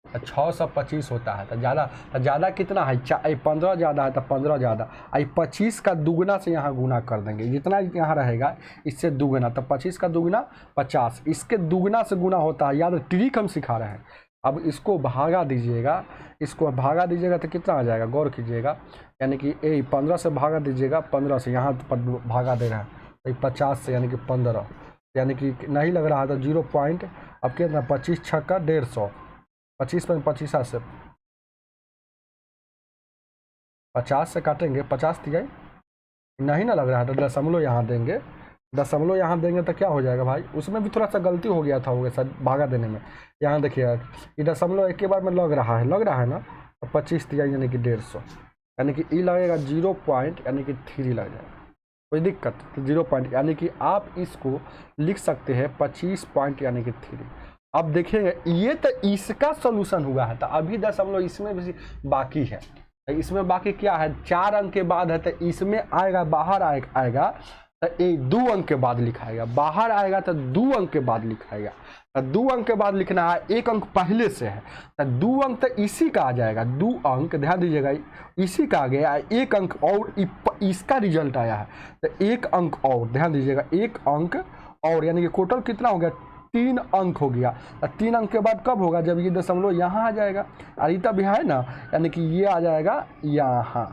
तो 625 होता है, तो ज़्यादा कितना है, 15 ज़्यादा है तो 15 ज़्यादा, आई 25 का दुगना से यहाँ गुना कर देंगे, जितना यहाँ रहेगा इससे दुगना, तो 25 का दुगना 50, इसके दुगना से गुना होता है, याद ट्रिक हम सिखा रहे हैं। अब इसको भागा दीजिएगा, इसको भागा दीजिएगा तो कितना आ जाएगा, गौर कीजिएगा, यानी कि 15 से भागा दीजिएगा, 15 से यहाँ पर भागा दे रहा है 50 से, यानी कि 15, यानी कि नहीं लग रहा है तो 0 पॉइंट, अब कितना 25 छक्का 150, 25 में 25 से 50 से काटेंगे, 50 दिया नहीं ना लग रहा है तो दशमलव यहाँ देंगे, दशमलव यहाँ देंगे तो क्या हो जाएगा भाई, उसमें भी थोड़ा सा गलती हो गया था वो सर भागा देने में। यहाँ देखिए ये दशमलव एक के बाद में लग रहा है ना, तो 25 दिया यानी कि 150, यानी कि ई लगेगा 0 पॉइंट यानी कि 3 लग जाएगा, कोई दिक्कत, तो 0 पॉइंट यानी कि आप इसको लिख सकते हैं 25 पॉइंट यानी कि 3। अब देखिए ये तो इसका सोल्यूशन हुआ है, तो अभी दशमलव इसमें भी बाकी है, इसमें बाकी क्या है, 4 अंक के बाद है, तो इसमें आएगा बाहर आएगा तो 2 अंक के बाद लिखाएगा, बाहर आएगा तो 2 अंक के बाद लिखाएगा, तो 2 अंक के बाद लिखना है, 1 अंक पहले से है तो 2 अंक तो इसी का आ जाएगा, 2 अंक ध्यान दीजिएगा इसी का आ गया, 1 अंक और इसका रिजल्ट आया है तो 1 अंक और, ध्यान दीजिएगा 1 अंक और, यानी कि टोटल कितना हो गया, 3 अंक हो गया। 3 अंक के बाद कब होगा, जब ये दशमलव यहाँ आ जाएगा, अरिता भी है ना, यानी कि ये आ जाएगा यहाँ,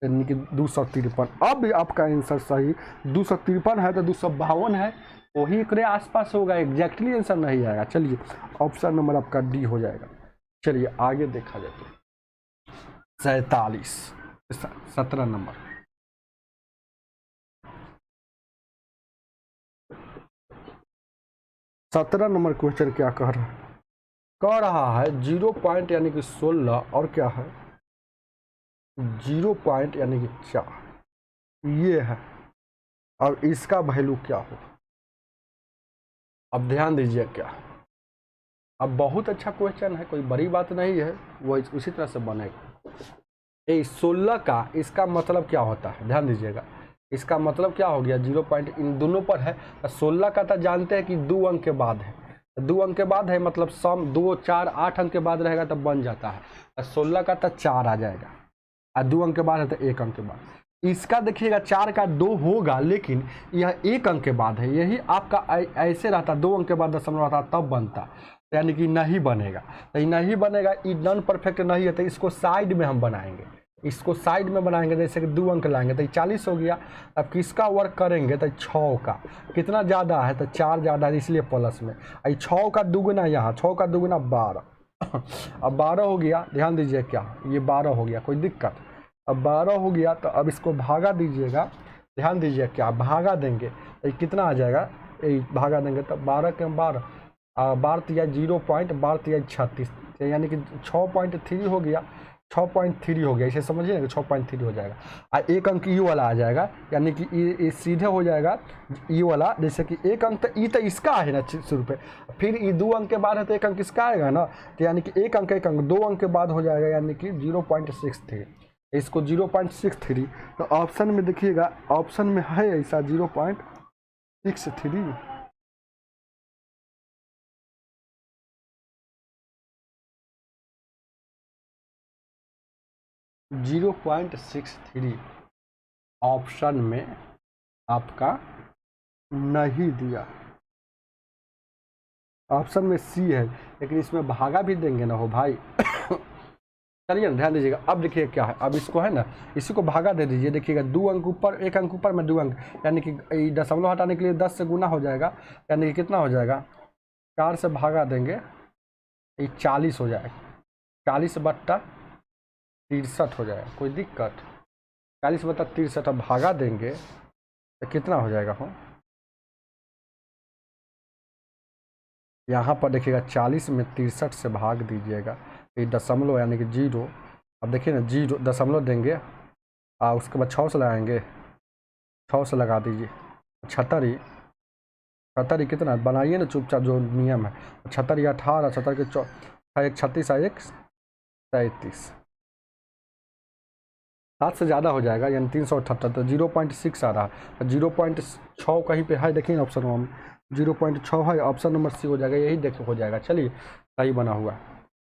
यानी कि 253। अब आपका आंसर सही 253 है तो 252 है, वही एक आसपास होगा, एग्जैक्टली आंसर नहीं आएगा। चलिए ऑप्शन नंबर आपका डी हो जाएगा। चलिए आगे देखा जाए तो 17 नंबर, सत्रह नंबर क्वेश्चन क्या कह रहा है 0 पॉइंट यानी कि 16 और क्या है 0 पॉइंट यानी कि 4, ये है, और इसका वैल्यू क्या हो। अब ध्यान दीजिए क्या, अब बहुत अच्छा क्वेश्चन है, कोई बड़ी बात नहीं है, वो उसी तरह से बनेगा। 16 का इसका मतलब क्या होता है, ध्यान दीजिएगा, इसका मतलब क्या हो गया, 0 पॉइंट इन दोनों पर है, 16 का तो जानते हैं कि 2 अंक के बाद है, 2 अंक के बाद है मतलब सम 2 4 8 अंक के बाद रहेगा तब बन जाता है, 16 का तो 4 आ जाएगा, और 2 अंक के बाद है तो 1 अंक के बाद। इसका देखिएगा 4 का 2 होगा, लेकिन यह 1 अंक के बाद है, यही आपका ऐसे रहता 2 अंक के बाद दशमलव रहता तब बनता, यानी कि नहीं बनेगा, तो ये नहीं बनेगा, ये नॉन परफेक्ट नहीं है, तो इसको साइड में हम बनाएंगे, इसको साइड में बनाएंगे, जैसे कि 2 अंक लाएंगे तो ये 40 हो गया। अब किसका वर्क करेंगे तो 6 का, कितना ज़्यादा है तो 4 ज़्यादा है इसलिए प्लस में, ये 6 का दुगुना, यहाँ 6 का दुगुना 12 अब 12 हो गया, ध्यान दीजिए क्या ये 12 हो गया, कोई दिक्कत, अब 12 हो गया तो अब इसको भागा दीजिएगा, ध्यान दीजिए क्या भागा देंगे तो कितना आ जाएगा, भागा देंगे तो 12 के 12, 12 या 0.12 या 36, यानी कि 6.3 हो गया, 6.3 हो गया, इसे समझिए ना कि 6.3 हो जाएगा। एक अंक ई वाला आ जाएगा, यानी कि ये सीधे हो जाएगा ई वाला, जैसे कि एक अंक तो ई तो इसका है ना शुरू पे, फिर ई 2 अंक के बाद है तो एक अंक इसका आएगा ना, तो यानी कि एक अंक 2 अंक के बाद हो जाएगा, यानी कि 0.63, इसको 0.63। तो ऑप्शन में देखिएगा, ऑप्शन में है ऐसा 0.63। 0.63 ऑप्शन में आपका नहीं दिया, ऑप्शन में सी है, लेकिन इसमें भागा भी देंगे ना हो भाई। चलिए ना, ध्यान दीजिएगा। अब देखिए क्या है, अब इसको है ना, इसी को भागा दे दीजिए। देखिएगा 2 अंक ऊपर, 1 अंक ऊपर में 2 अंक, यानी कि दशमलव हटाने के लिए 10 से गुना हो जाएगा, यानी कि कितना हो जाएगा, 4 से भागा देंगे, ये 40 हो जाएगा, 40/63 हो जाएगा। कोई दिक्कत, 40/63 अब भागा देंगे तो कितना हो जाएगा हो, यहाँ पर देखिएगा 40 में 63 से भाग दीजिएगा, ये दशमलव यानी कि 0। अब देखिए ना, 0 दशमलव देंगे, उसके बाद 6 से लगाएंगे, 6 से लगा दीजिए, 76 कितना बनाइए ना चुपचाप, जो नियम है। 76 18, 76 के 1 36, 1 37, 7 से ज़्यादा हो जाएगा, यानी 378, तो 0.6 आ रहा है, 0.6 कहीं पे है, देखिए ऑप्शन में 0.6 है, ऑप्शन नंबर सी हो जाएगा, यही देख हो जाएगा। चलिए सही बना हुआ,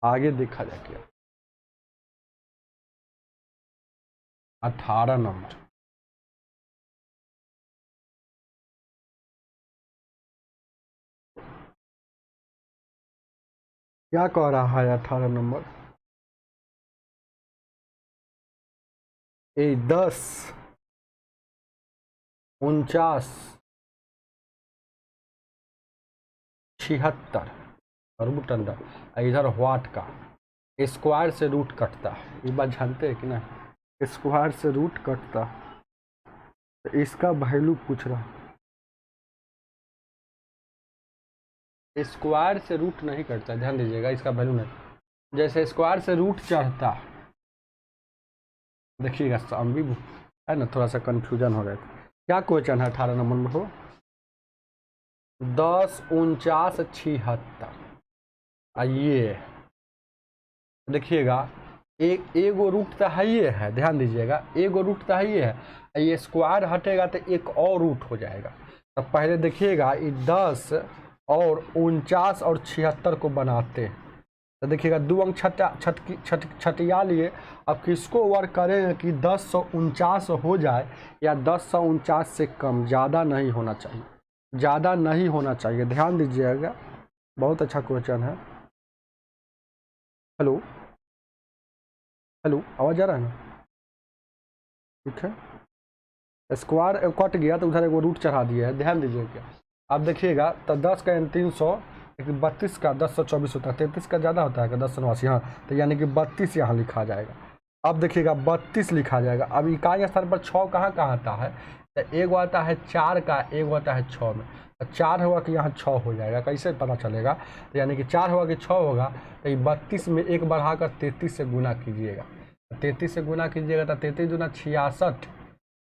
आगे देखा जाए। 18 नंबर, क्या कह रहा है 18 नंबर, 10 49 76 रूट अंडर, इधर वाट का स्क्वायर से रूट कटता है, ये बात जानते हैं कि ना, स्क्वायर से रूट कटता, तो इसका वैल्यू पूछ रहा, स्क्वायर से रूट नहीं कटता, ध्यान दीजिएगा, इसका वैल्यू नहीं, जैसे स्क्वायर से रूट चढ़ता, देखिएगा हम भी है ना, थोड़ा सा कन्फ्यूजन हो गया था। क्या क्वेश्चन है 18 नंबर में हो, 10 49 76, आइए देखिएगा, एगो रूट तो है ये है, ध्यान दीजिएगा, एगो रूट तो है ये है, ये स्क्वायर हटेगा तो एक और रूट हो जाएगा। तो पहले देखिएगा, ये 10 और 49 और 76 को बनाते हैं, तो देखिएगा 2 अंक छटिया लिए। अब किसको वर्क करें कि 1049 हो जाए, या 1049 से कम, ज़्यादा नहीं होना चाहिए, ज़्यादा नहीं होना चाहिए, ध्यान दीजिएगा, बहुत अच्छा क्वेश्चन है। हेलो हेलो, आवाज़ आ रहा है ना, ठीक है, स्क्वायर कट गया तो उधर एगो रूट चढ़ा दिया है, ध्यान दीजिएगा। अब देखिएगा, तो 10 का 300, 32 का 1024 होता है, 33 का ज़्यादा होता है, 1089, हाँ, तो यानी कि 32 यहाँ लिखा जाएगा। अब देखिएगा 32 लिखा जाएगा। अब इकाई स्थान पर 6 कहाँ कहाँ आता है, तो एक आता है 4 का, एक आता है 6 में, तो 4 होगा कि यहाँ 6 हो जाएगा, कैसे पता चलेगा, तो यानी कि 4 होगा कि 6 होगा, तो 32 में 1 बढ़ाकर 33 से गुना कीजिएगा, 33 से गुना कीजिएगा तो 33 दूना 66,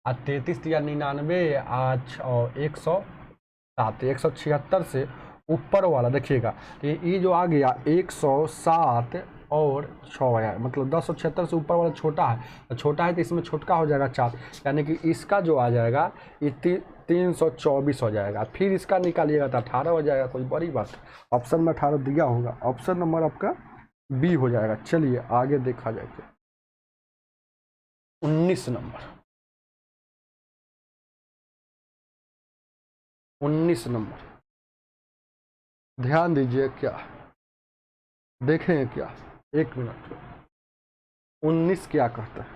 और 33 या 99 और 107, 176 से ऊपर वाला देखिएगा, ये जो आ गया 107 और 6 आया, मतलब 1076 से ऊपर वाला छोटा है, तो छोटा है तो इसमें छोटका हो जाएगा 4, यानी कि इसका जो आ जाएगा ये 324 हो जाएगा। फिर इसका निकालिएगा तो 18 हो जाएगा, कोई बड़ी बात, ऑप्शन में 18 दिया होगा, ऑप्शन नंबर आपका बी हो जाएगा। चलिए आगे देखा जाए, 19 नंबर, 19 नंबर, ध्यान दीजिए, क्या देखें, क्या 1 मिनट, 19 क्या कहता है,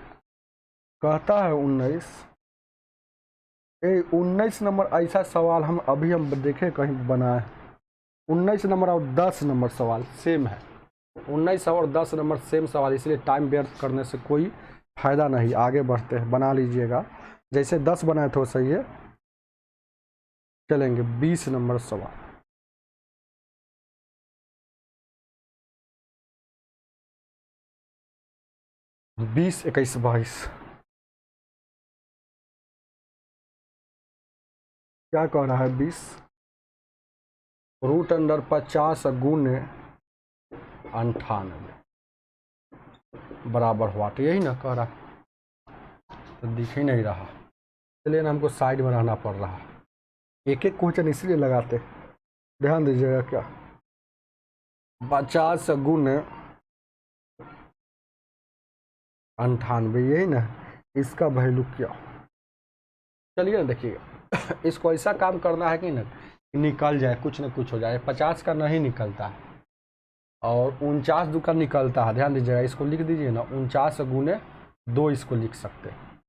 कहता है 19 नंबर ऐसा सवाल हम देखे कहीं बना है, 19 नंबर और 10 नंबर सवाल सेम है, 19 और 10 नंबर सेम सवाल, इसलिए टाइम व्यर्थ करने से कोई फायदा नहीं, आगे बढ़ते हैं, बना लीजिएगा, जैसे 10 बनाए थे सही है। चलेंगे 20 नंबर सवाल। 20, 21, 22 क्या कह रहा है? 20 रूट अंडर 50 गुने 98 बराबर हुआ, तो यही ना कह रहा है, तो दिख ही नहीं रहा, इसलिए ना हमको साइड में रहना पड़ रहा। एक एक क्वेश्चन इसलिए लगाते, ध्यान दीजिएगा क्या, 50 गुने 98, यही ना, इसका वैल्यू क्या? चलिए ना देखिए, इसको ऐसा काम करना है कि ना निकल जाए, कुछ न कुछ हो जाए। 50 का नहीं निकलता है और 49 दुका निकलता है, ध्यान दीजिएगा, इसको लिख दीजिए ना, 49 गुने 2 इसको लिख सकते हैं।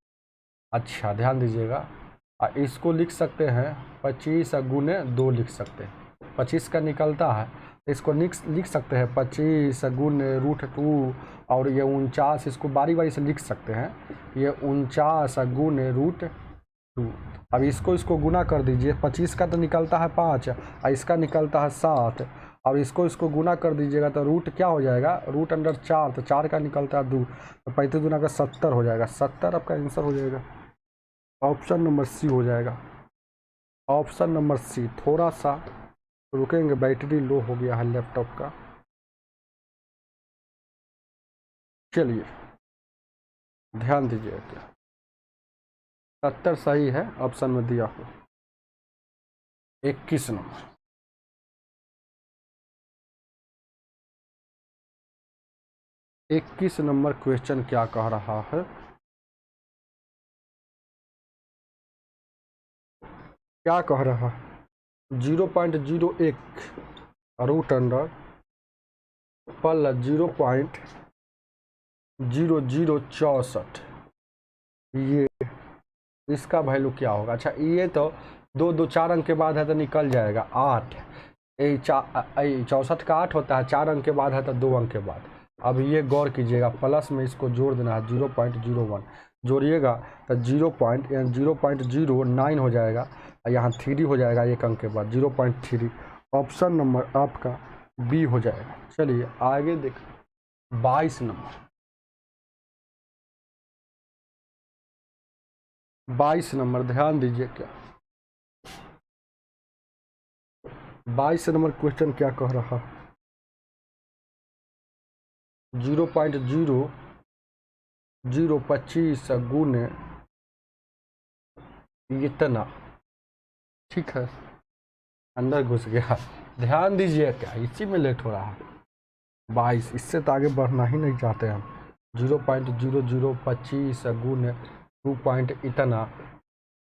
अच्छा ध्यान दीजिएगा, इसको लिख सकते हैं 25 गुने 2 लिख सकते हैं, 25 का निकलता है, इसको लिख सकते हैं 25 गुने √2, और ये 49 इसको बारी बारी से लिख सकते हैं, ये 49 गुने √2। अब इसको गुना कर दीजिए, 25 का तो निकलता है 5 और इसका निकलता है 7, अब इसको गुना कर दीजिएगा तो रूट क्या हो जाएगा, रूट अंडर 4, तो 4 का निकलता है 2, तो 35 गुना का 70 हो जाएगा, 70 आपका आंसर हो जाएगा, ऑप्शन नंबर सी हो जाएगा, ऑप्शन नंबर सी। थोड़ा सा रुकेंगे, बैटरी लो हो गया है लैपटॉप का। चलिए ध्यान दीजिए, क्या 70 सही है, ऑप्शन में दिया हो। 21 नंबर, 21 नंबर क्वेश्चन क्या कह रहा है, क्या कह रहा है, 0.01 रूट अंडर पल 0.0064, ये इसका वैल्यू क्या होगा? अच्छा ये तो 4 अंक के बाद है तो निकल जाएगा 8, 64 का 8 होता है, 4 अंक के बाद है तो 2 अंक के बाद। अब ये गौर कीजिएगा, प्लस में इसको जोड़ देना है, 0.01 जोड़िएगा तो 0.09 हो जाएगा, यहाँ 3 हो जाएगा, 1 अंक के बाद 0.3, ऑप्शन नंबर आपका बी हो जाएगा। चलिए आगे देख, 22 नंबर, 22 नंबर ध्यान दीजिए, क्या 22 नंबर क्वेश्चन क्या कह रहा है, 0.0025 गुने इतना, ठीक है, अंदर घुस गया, ध्यान दीजिए क्या, इसी में लेट हो रहा है। 22, इससे तो आगे बढ़ना ही नहीं चाहते हम। 0.0025 गुने 2 इतना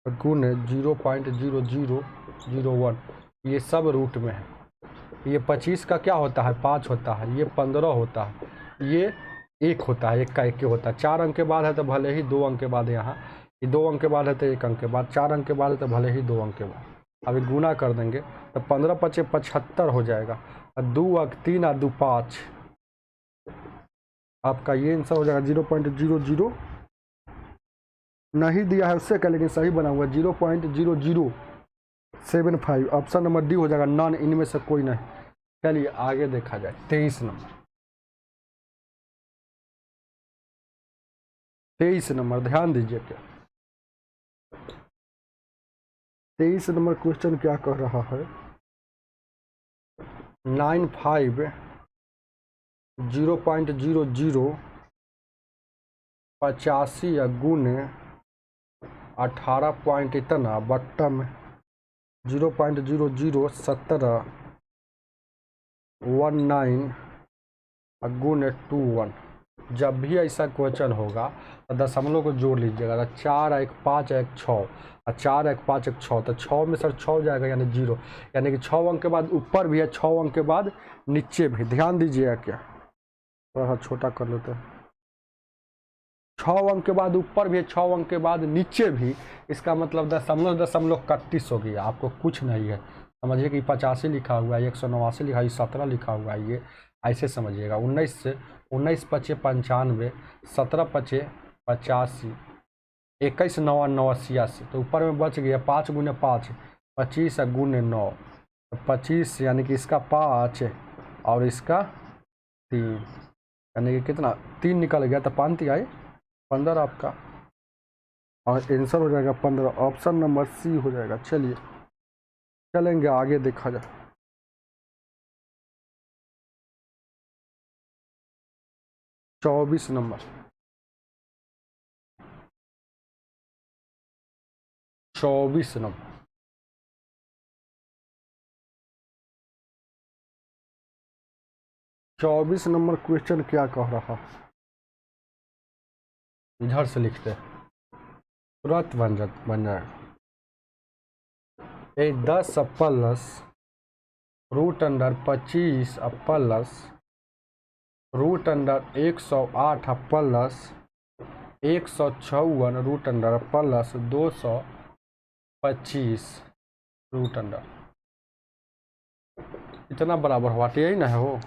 गुने 0.0001, ये सब रूट में है। ये 25 का क्या होता है, 5 होता है, ये 15 होता है, ये 1 होता है, 1 का 1 होता है, 4 अंक के बाद है तो भले ही 2 अंक के बाद, यहाँ ये 2 अंक के बाद है तो 1 अंक के बाद, 4 अंक के बाद है तो भले ही 2 अंक के बाद। अभी गुना कर देंगे तो 15 × 5 = 75 हो जाएगा, और 2 अंक 3 और 2 5, आपका ये आंसर हो जाएगा 0.00 नहीं दिया है उससे क्या, लेकिन सही बना हुआ 0.0075, ऑप्शन नंबर डी हो जाएगा, नॉन, इनमें से कोई नहीं। चलिए आगे देखा जाए, 23 नंबर, 23 नंबर ध्यान दीजिए, क्या 23 नंबर क्वेश्चन क्या कह रहा है, 95 0.00 85 गुने 18 इतना बट्टा में 0.0017 19 गुने 21। जब भी ऐसा क्वेश्चन होगा तो दशमलव को जोड़ लीजिएगा, 4 1 5 1 6 और 4 1 5 1 6, तो 6 में सर 6 जाएगा यानी 0, यानी कि 6 अंक के बाद ऊपर भी है, 6 अंक के बाद नीचे भी। ध्यान दीजिएगा, क्या थोड़ा सा छोटा कर लेते हैं, 6 अंक के बाद ऊपर भी है, 6 अंक के बाद नीचे भी, इसका मतलब दशमलव 31 हो गया, आपको कुछ नहीं है, समझिए कि 85 लिखा हुआ है, 189 लिखा है, 17 लिखा हुआ है, ये ऐसे समझिएगा। 19 से 19 × 5 = 95, 17 × 5 = 85, 21 × 9 = 89, तो ऊपर में बच गया 5 गुने 5 25 गुने 9, 25 यानी कि इसका 5 और इसका 3, यानी कि कितना 3 निकल गया, तो 5 आई 15 आपका, और आंसर हो जाएगा 15। ऑप्शन नंबर सी हो जाएगा। चलिए चलेंगे आगे, देखा जाए। चौबीस नंबर 24 नंबर 24 नंबर क्वेश्चन क्या कह रहा है, इधर से लिखते हैं, तुरंत बन जाएगा। 10 plus root under 25 plus root under 108 plus 154 root under plus 225 root under, इतना बराबर हुआ, यही ना है वो।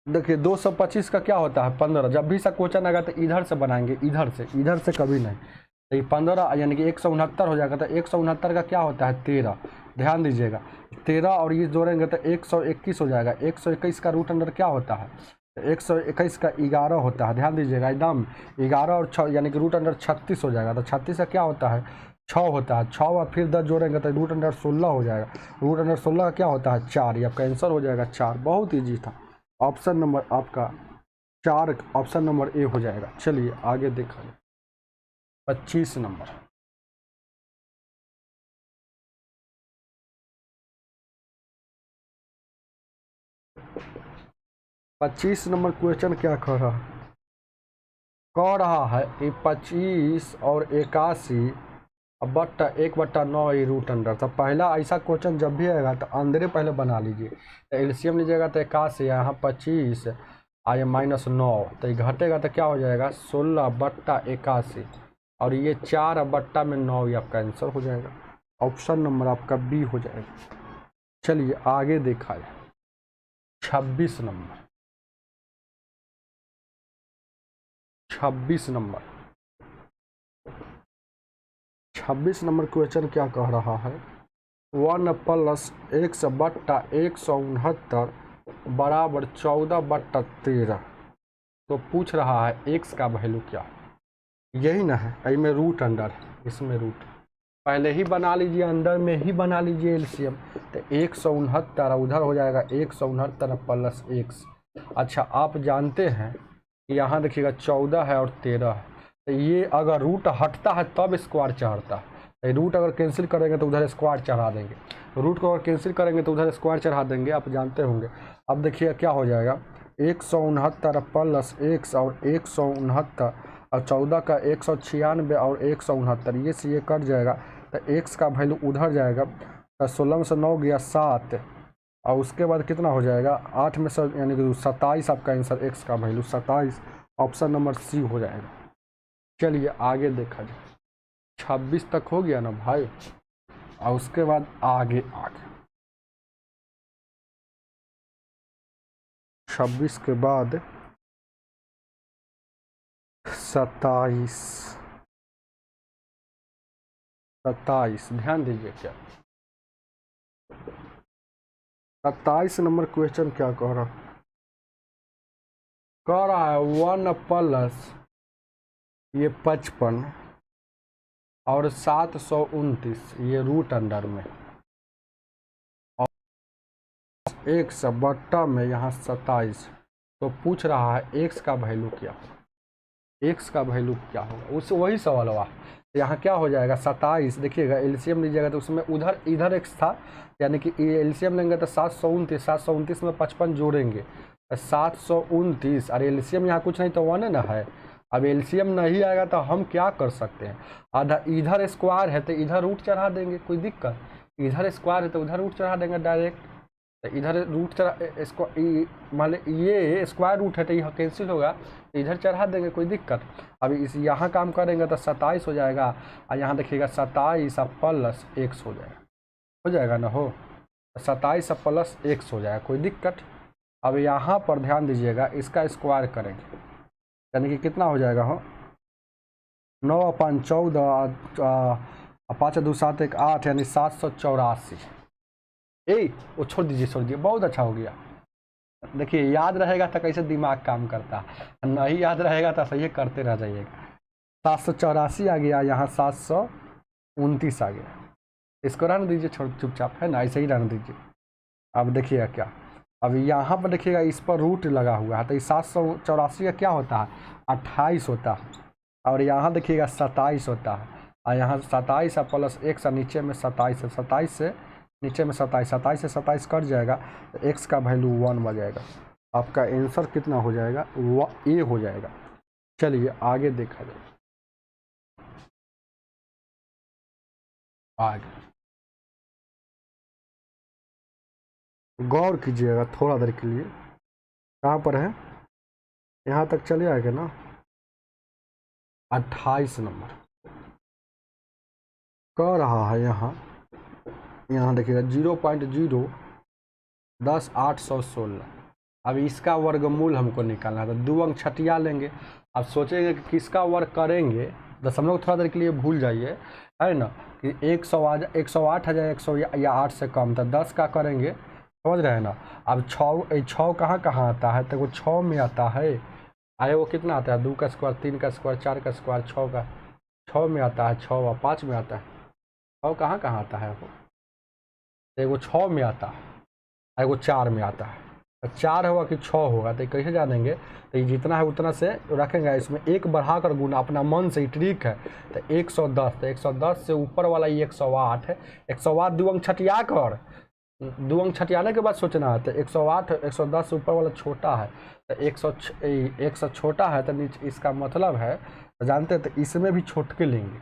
देखिए 225 का क्या होता है 15, जब भी सा क्वेश्चन आएगा तो इधर से बनाएंगे, इधर से कभी नहीं। तो ये 15 यानी कि 169 हो जाएगा, तो 169 का क्या होता है 13, ध्यान दीजिएगा 13 और ये जोड़ेंगे तो 121 हो जाएगा। 121 का रूट अंडर क्या होता है, 121 का 11 होता है, ध्यान दीजिएगा एकदम 11 और 6 यानी कि रूट अंडर 36 हो जाएगा। तो 36 का क्या होता है 6 होता है, 6 और फिर 10 जोड़ेंगे तो रूट अंडर 16 हो जाएगा। रूट अंडर 16 का क्या होता है 4, ये आपका आंसर हो जाएगा 4। बहुत ईजी था, ऑप्शन नंबर आपका 4, ऑप्शन नंबर ए हो जाएगा। चलिए आगे देखा जाए। 25 नंबर 25 नंबर क्वेश्चन क्या कह रहा है कि 25 और 81 बट्टा 1/9 ही रूट अंडर। तो पहला ऐसा क्वेश्चन जब भी आएगा तो अंदर पहले बना लीजिए, तो एलसीएम लीजिएगा तो 81, यहाँ 25 आए -9, तो ये घटेगा तो क्या हो जाएगा 16/81, और ये 4/9, ये आपका आंसर हो जाएगा। ऑप्शन नंबर आपका बी हो जाएगा। चलिए आगे देखा जाए। 26 नंबर 26 नंबर क्वेश्चन क्या कह रहा है 1 प्लस x/169 बराबर 14/13। तो पूछ रहा है x का वैल्यू क्या है, यही ना है, इसमें रूट अंडर है, इसमें रूट पहले ही बना लीजिए, अंदर में ही बना लीजिए एलसीएम। तो 169 उधर हो जाएगा 169 प्लस x। अच्छा आप जानते हैं कि यहाँ देखिएगा 14 है और 13 है, तो ये अगर रूट हटता है तब स्क्वायर चढ़ता है। रूट अगर कैंसिल करेंगे तो उधर स्क्वायर चढ़ा देंगे, रूट को अगर कैंसिल करेंगे तो उधर स्क्वायर चढ़ा देंगे, आप जानते होंगे। अब देखिए क्या हो जाएगा 169 प्लस x और 169 और 14 का 196 और 169, ये से ये कट जाएगा, तो x का वैल्यू उधर जाएगा, तो 16 में से 9 गया 7, और उसके बाद कितना हो जाएगा 8 में से यानी कि 27 आपका आंसर, x का वैल्यू 27, ऑप्शन नंबर सी हो जाएगा। चलिए आगे देखा जाए। 26 तक हो गया ना भाई, और उसके बाद आगे 26 के बाद 27 ध्यान दीजिए क्या 27 नंबर क्वेश्चन क्या कह रहा है 1 प्लस ये 55 और 729, ये रूट अंडर में, और x बट्टा में यहाँ 27। तो पूछ रहा है x का वैल्यू क्या होगा, x का वैल्यू क्या होगा, उससे वही सवाल हुआ। यहाँ क्या हो जाएगा 27, देखिएगा एलसीएम लीजिएगा तो उसमें इधर x था, यानी कि एलसीएम लेंगे तो 729 में 55 जोड़ेंगे 729, और एलसीएम यहाँ कुछ नहीं तो 1 ना है। अब एलसीएम नहीं आएगा तो हम क्या कर सकते हैं, आधा इधर स्क्वायर है तो इधर रूट चढ़ा देंगे, कोई दिक्कत, इधर स्क्वायर है तो उधर रूट चढ़ा देंगे डायरेक्ट। तो इधर रूट चढ़ा मान ये स्क्वायर रूट है तो यह कैंसिल होगा, तो इधर चढ़ा देंगे, कोई दिक्कत। अभी इस यहाँ काम करेंगे तो 27 हो जाएगा, और यहाँ देखिएगा 27 प्लस x हो जाएगा ना, हो 27 प्लस x हो जाएगा, कोई दिक्कत। अब यहाँ पर ध्यान दीजिएगा, इसका स्क्वायर करेंगे यानी कि कितना हो जाएगा हो 9/14 और 5 2 7 1 8 यानी 784। वो छोड़ दीजिए, बहुत अच्छा हो गया। देखिए याद रहेगा तो कैसे दिमाग काम करता है, नहीं याद रहेगा तो सही करते रह जाइएगा। 784 आ गया, यहाँ 729 आ गया। इसको रहने दीजिए चुपचाप, है ना, ऐसे ही रहने दीजिए। अब देखिएगा क्या, अब यहाँ पर देखिएगा इस पर रूट लगा हुआ है, तो इस 784 का क्या होता है, 28 होता है। और यहाँ देखिएगा 27 होता है, और यहाँ 27 है प्लस x से नीचे में 27 है, 27 से नीचे में 27, 27 से 27 कट जाएगा तो x का वैल्यू 1 बन जाएगा। आपका आंसर कितना हो जाएगा, A हो जाएगा। चलिए आगे देखा जाए, आगे गौर कीजिएगा थोड़ा देर के लिए। कहाँ पर है, यहाँ तक चले आएगा ना, 28 नंबर कह रहा है। यहाँ देखिएगा 0.0 10 816। अब इसका वर्गमूल हमको निकालना है, तो 2 अंक छटिया लेंगे। अब सोचेंगे कि किसका वर्ग करेंगे, दशमलव थोड़ा देर के लिए भूल जाइए, है ना, कि 108 है, 100 या 8 से कम, तो 10 का करेंगे, समझ रहे हैं ना। अब 6 कहाँ कहाँ आता है, तो वो 6 में आता है। आए वो कितना आता है, 2 का स्क्वायर, 3 का स्क्वायर, 4 का स्क्वायर, 6 में आता है, 6 और 5 में आता है। 6 कहाँ कहाँ आता है, वो एगो 6 में आता है, एगो 4 में आता है। 4 होगा कि 6 होगा, तो कैसे जानेंगे, तो ये जितना है उतना से रखेंगे, इसमें एक बढ़ाकर गुना अपना मन से ही, ठीक है। तो 110, तो 110 से ऊपर वाला ये 108 है। 108 2 अंक छटिया कर, 2 अंक छटियाने के बाद सोचना है, तो 108 110 से ऊपर वाला छोटा है, तो 100 छोटा है, तो नीचे इसका मतलब है, तो जानते हैं, तो इसमें भी छोटके लेंगे,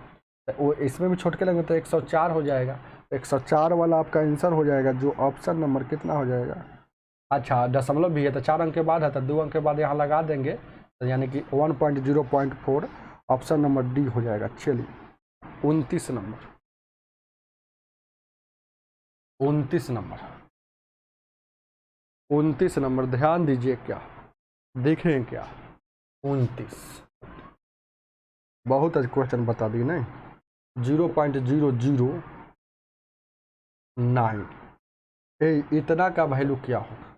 तो वो इसमें भी छोटके लेंगे तो 104 हो जाएगा। 104 वाला आपका आंसर हो जाएगा, जो ऑप्शन नंबर कितना हो जाएगा। अच्छा दशमलव भी है, तो 4 अंक के बाद है, तो 2 अंक के बाद यहाँ लगा देंगे, तो यानी कि 1.0.4 ऑप्शन नंबर डी हो जाएगा। चलिए 29 नंबर, 29 नंबर, 29 नंबर ध्यान दीजिए, क्या देखें, क्या 29 बहुत क्वेश्चन बता दी नहीं। 0.009, इतना का वैल्यू क्या होगा,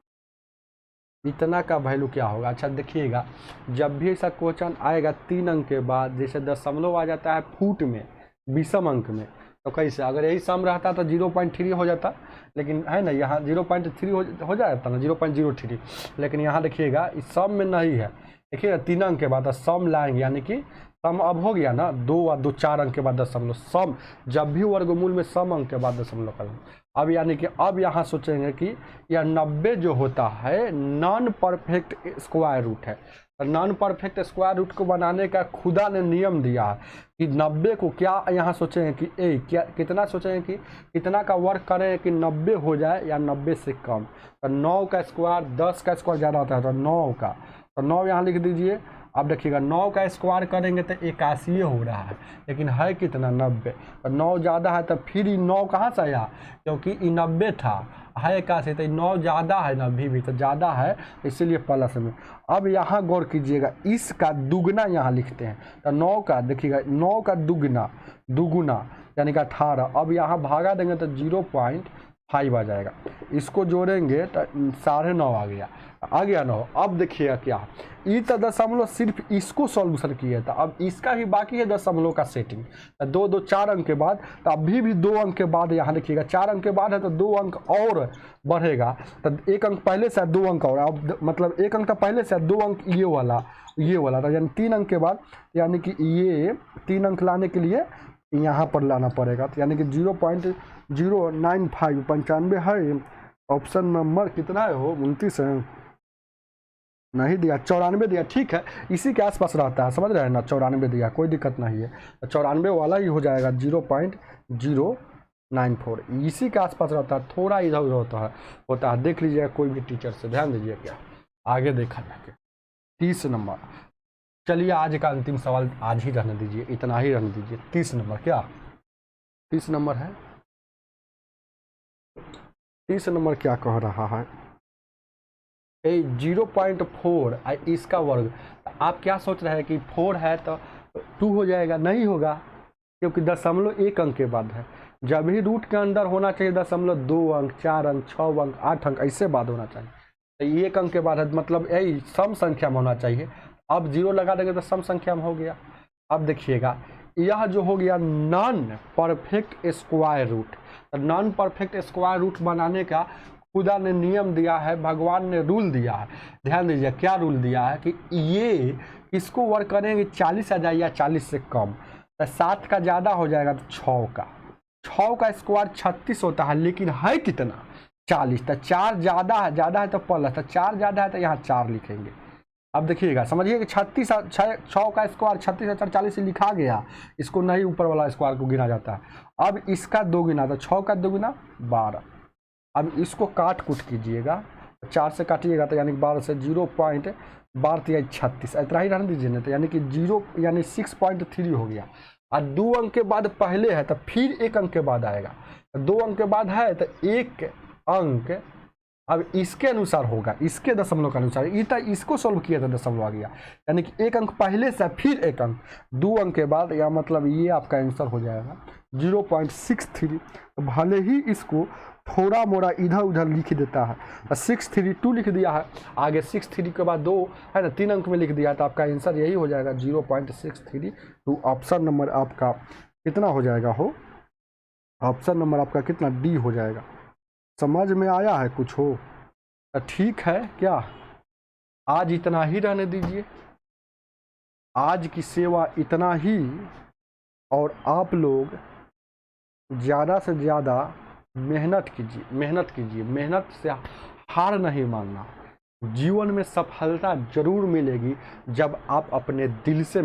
इतना का वैल्यू क्या होगा। अच्छा देखिएगा, जब भी ऐसा क्वेश्चन आएगा 3 अंक के बाद, जैसे दशमलव आ जाता है फुट में विषम अंक में, तो कैसे, अगर यही सम रहता तो 0.3 हो जाता, लेकिन है ना, यहाँ 0.3 हो जाता ना, 0.03। लेकिन यहाँ देखिएगा इस सम में नहीं है, देखिएगा 3 अंक के बाद सम लाएंगे, यानी कि सम अब हो गया ना, 2 और 2 4 अंक के बाद दशमलव, सम जब भी वर्गमूल में सम अंक के बाद दशमलव करेंगे। अब यानी कि अब यहाँ सोचेंगे कि यह 90 जो होता है नॉन परफेक्ट स्क्वायर रूट है। नॉन परफेक्ट स्क्वायर रूट को बनाने का खुदा ने नियम दिया है कि 90 को क्या यहाँ सोचेंगे कि क्या कितना सोचेंगे कि कितना का वर्ग करें कि 90 हो जाए या 90 से कम। तो 9 का स्क्वायर 10 का स्क्वायर ज़्यादा होता है, तो 9 का, तो 9 यहाँ लिख दीजिए। अब देखिएगा 9 का स्क्वायर करेंगे तो 81 हो रहा है, लेकिन है कितना 90, तो 9 ज़्यादा है, तो फिर ये 9 कहाँ से आया, क्योंकि ये 90 था, है 81, तो 9 ज़्यादा है ना, भी तो ज़्यादा है, इसीलिए प्लस में। अब यहाँ गौर कीजिएगा, इसका दुगना यहाँ लिखते हैं, तो 9 का देखिएगा 9 का दुगुना यानी कि 18। अब यहाँ भागा देंगे तो 0.5 आ जाएगा, इसको जोड़ेंगे तो 9.5 आ गया 9। अब देखिएगा क्या, ये तो दशमलव सिर्फ इसको सॉल्यूशन किया था, अब इसका भी बाकी है दशमलव का सेटिंग। 2 2 4 अंक के बाद, तो अभी भी 2 अंक के बाद यहाँ देखिएगा 4 अंक के बाद है, तो 2 अंक और बढ़ेगा, तो 1 अंक पहले से 2 अंक और, अब मतलब 1 अंक का पहले से 2 अंक ये वाला, तो यानी 3 अंक के बाद, यानी कि ये 3 अंक लाने के लिए यहाँ पर लाना पड़ेगा, तो यानी कि 0.095 95 है। ऑप्शन नंबर कितना है, हो 29 है, नहीं दिया, 94 दिया, ठीक है, इसी के आसपास रहता है, समझ रहे हैं ना, 94 दिया, कोई दिक्कत नहीं है, 94 वाला ही हो जाएगा, 0.094 इसी के आसपास रहता है, थोड़ा इधर उधर होता है, देख लीजिएगा कोई भी टीचर से, ध्यान दीजिए क्या आगे देखा जाके। 30 नंबर, चलिए आज का अंतिम सवाल आज ही रहने दीजिए, इतना ही रहने दीजिए। 30 नंबर, क्या 30 नंबर है, 30 नंबर क्या कह रहा है, 0.4 इसका वर्ग। आप क्या सोच रहे हैं कि 4 है तो 2 हो जाएगा, नहीं होगा, क्योंकि दशमलव 1 अंक के बाद है। जब भी रूट के अंदर होना चाहिए 0.2 अंक, 4 अंक, 6 अंक, 8 अंक ऐसे बाद होना चाहिए। तो 1 अंक के बाद है, मतलब यही सम संख्या में होना चाहिए। अब 0 लगा देंगे तो सम संख्या में हो गया। अब देखिएगा यह जो हो गया non perfect square root. Non perfect square root बनाने का खुदा ने नियम दिया है, भगवान ने रूल दिया है। ध्यान दीजिए क्या रूल दिया है कि ये किसको वर्क करेंगे, 40 आ जाए या 40 से कम। तो 7 का ज़्यादा हो जाएगा तो 6 का स्क्वायर 36 होता है, लेकिन है कितना 40। तो 4 ज़्यादा है तो प्लस, तो 4 ज़्यादा है तो यहाँ 4 लिखेंगे। अब देखिएगा समझिए कि 36 6 का स्क्वायर 36 और 40 लिखा गया, इसको नहीं ऊपर वाला स्क्वायर को गिना जाता है। अब इसका 2 गुना, तो 6 का 2 गुना 12। अब इसको काट कुट कीजिएगा, 4 से काटिएगा तो यानी 12 से 0.12 36 इतना ही रहने दीजिए ना, तो यानी कि 0 यानी 6.3 हो गया। और 2 अंक के बाद पहले है तो फिर 1 अंक के बाद आएगा, 2 अंक के बाद है तो 1 अंक अब इसके अनुसार होगा, इसके दशमलव के अनुसार। इसको सोल्व किया था दशमलव आ गया, यानी कि 1 अंक पहले से फिर 1 अंक 2 अंक के बाद, या मतलब ये आपका आंसर हो जाएगा 0.63। तो भले ही इसको थोड़ा मोड़ा इधर उधर लिख देता है, 632 लिख दिया है, आगे 63 के बाद 2 है ना, 3 अंक में लिख दिया है, तो आपका आंसर यही हो जाएगा 0.63। तो ऑप्शन नंबर आपका कितना हो जाएगा हो, ऑप्शन नंबर आपका कितना डी हो जाएगा। समझ में आया है कुछ हो तो ठीक है क्या, आज इतना ही रहने दीजिए, आज की सेवा इतना ही। और आप लोग ज़्यादा से ज़्यादा मेहनत कीजिए, मेहनत से हार नहीं मानना। जीवन में सफलता जरूर मिलेगी जब आप अपने दिल से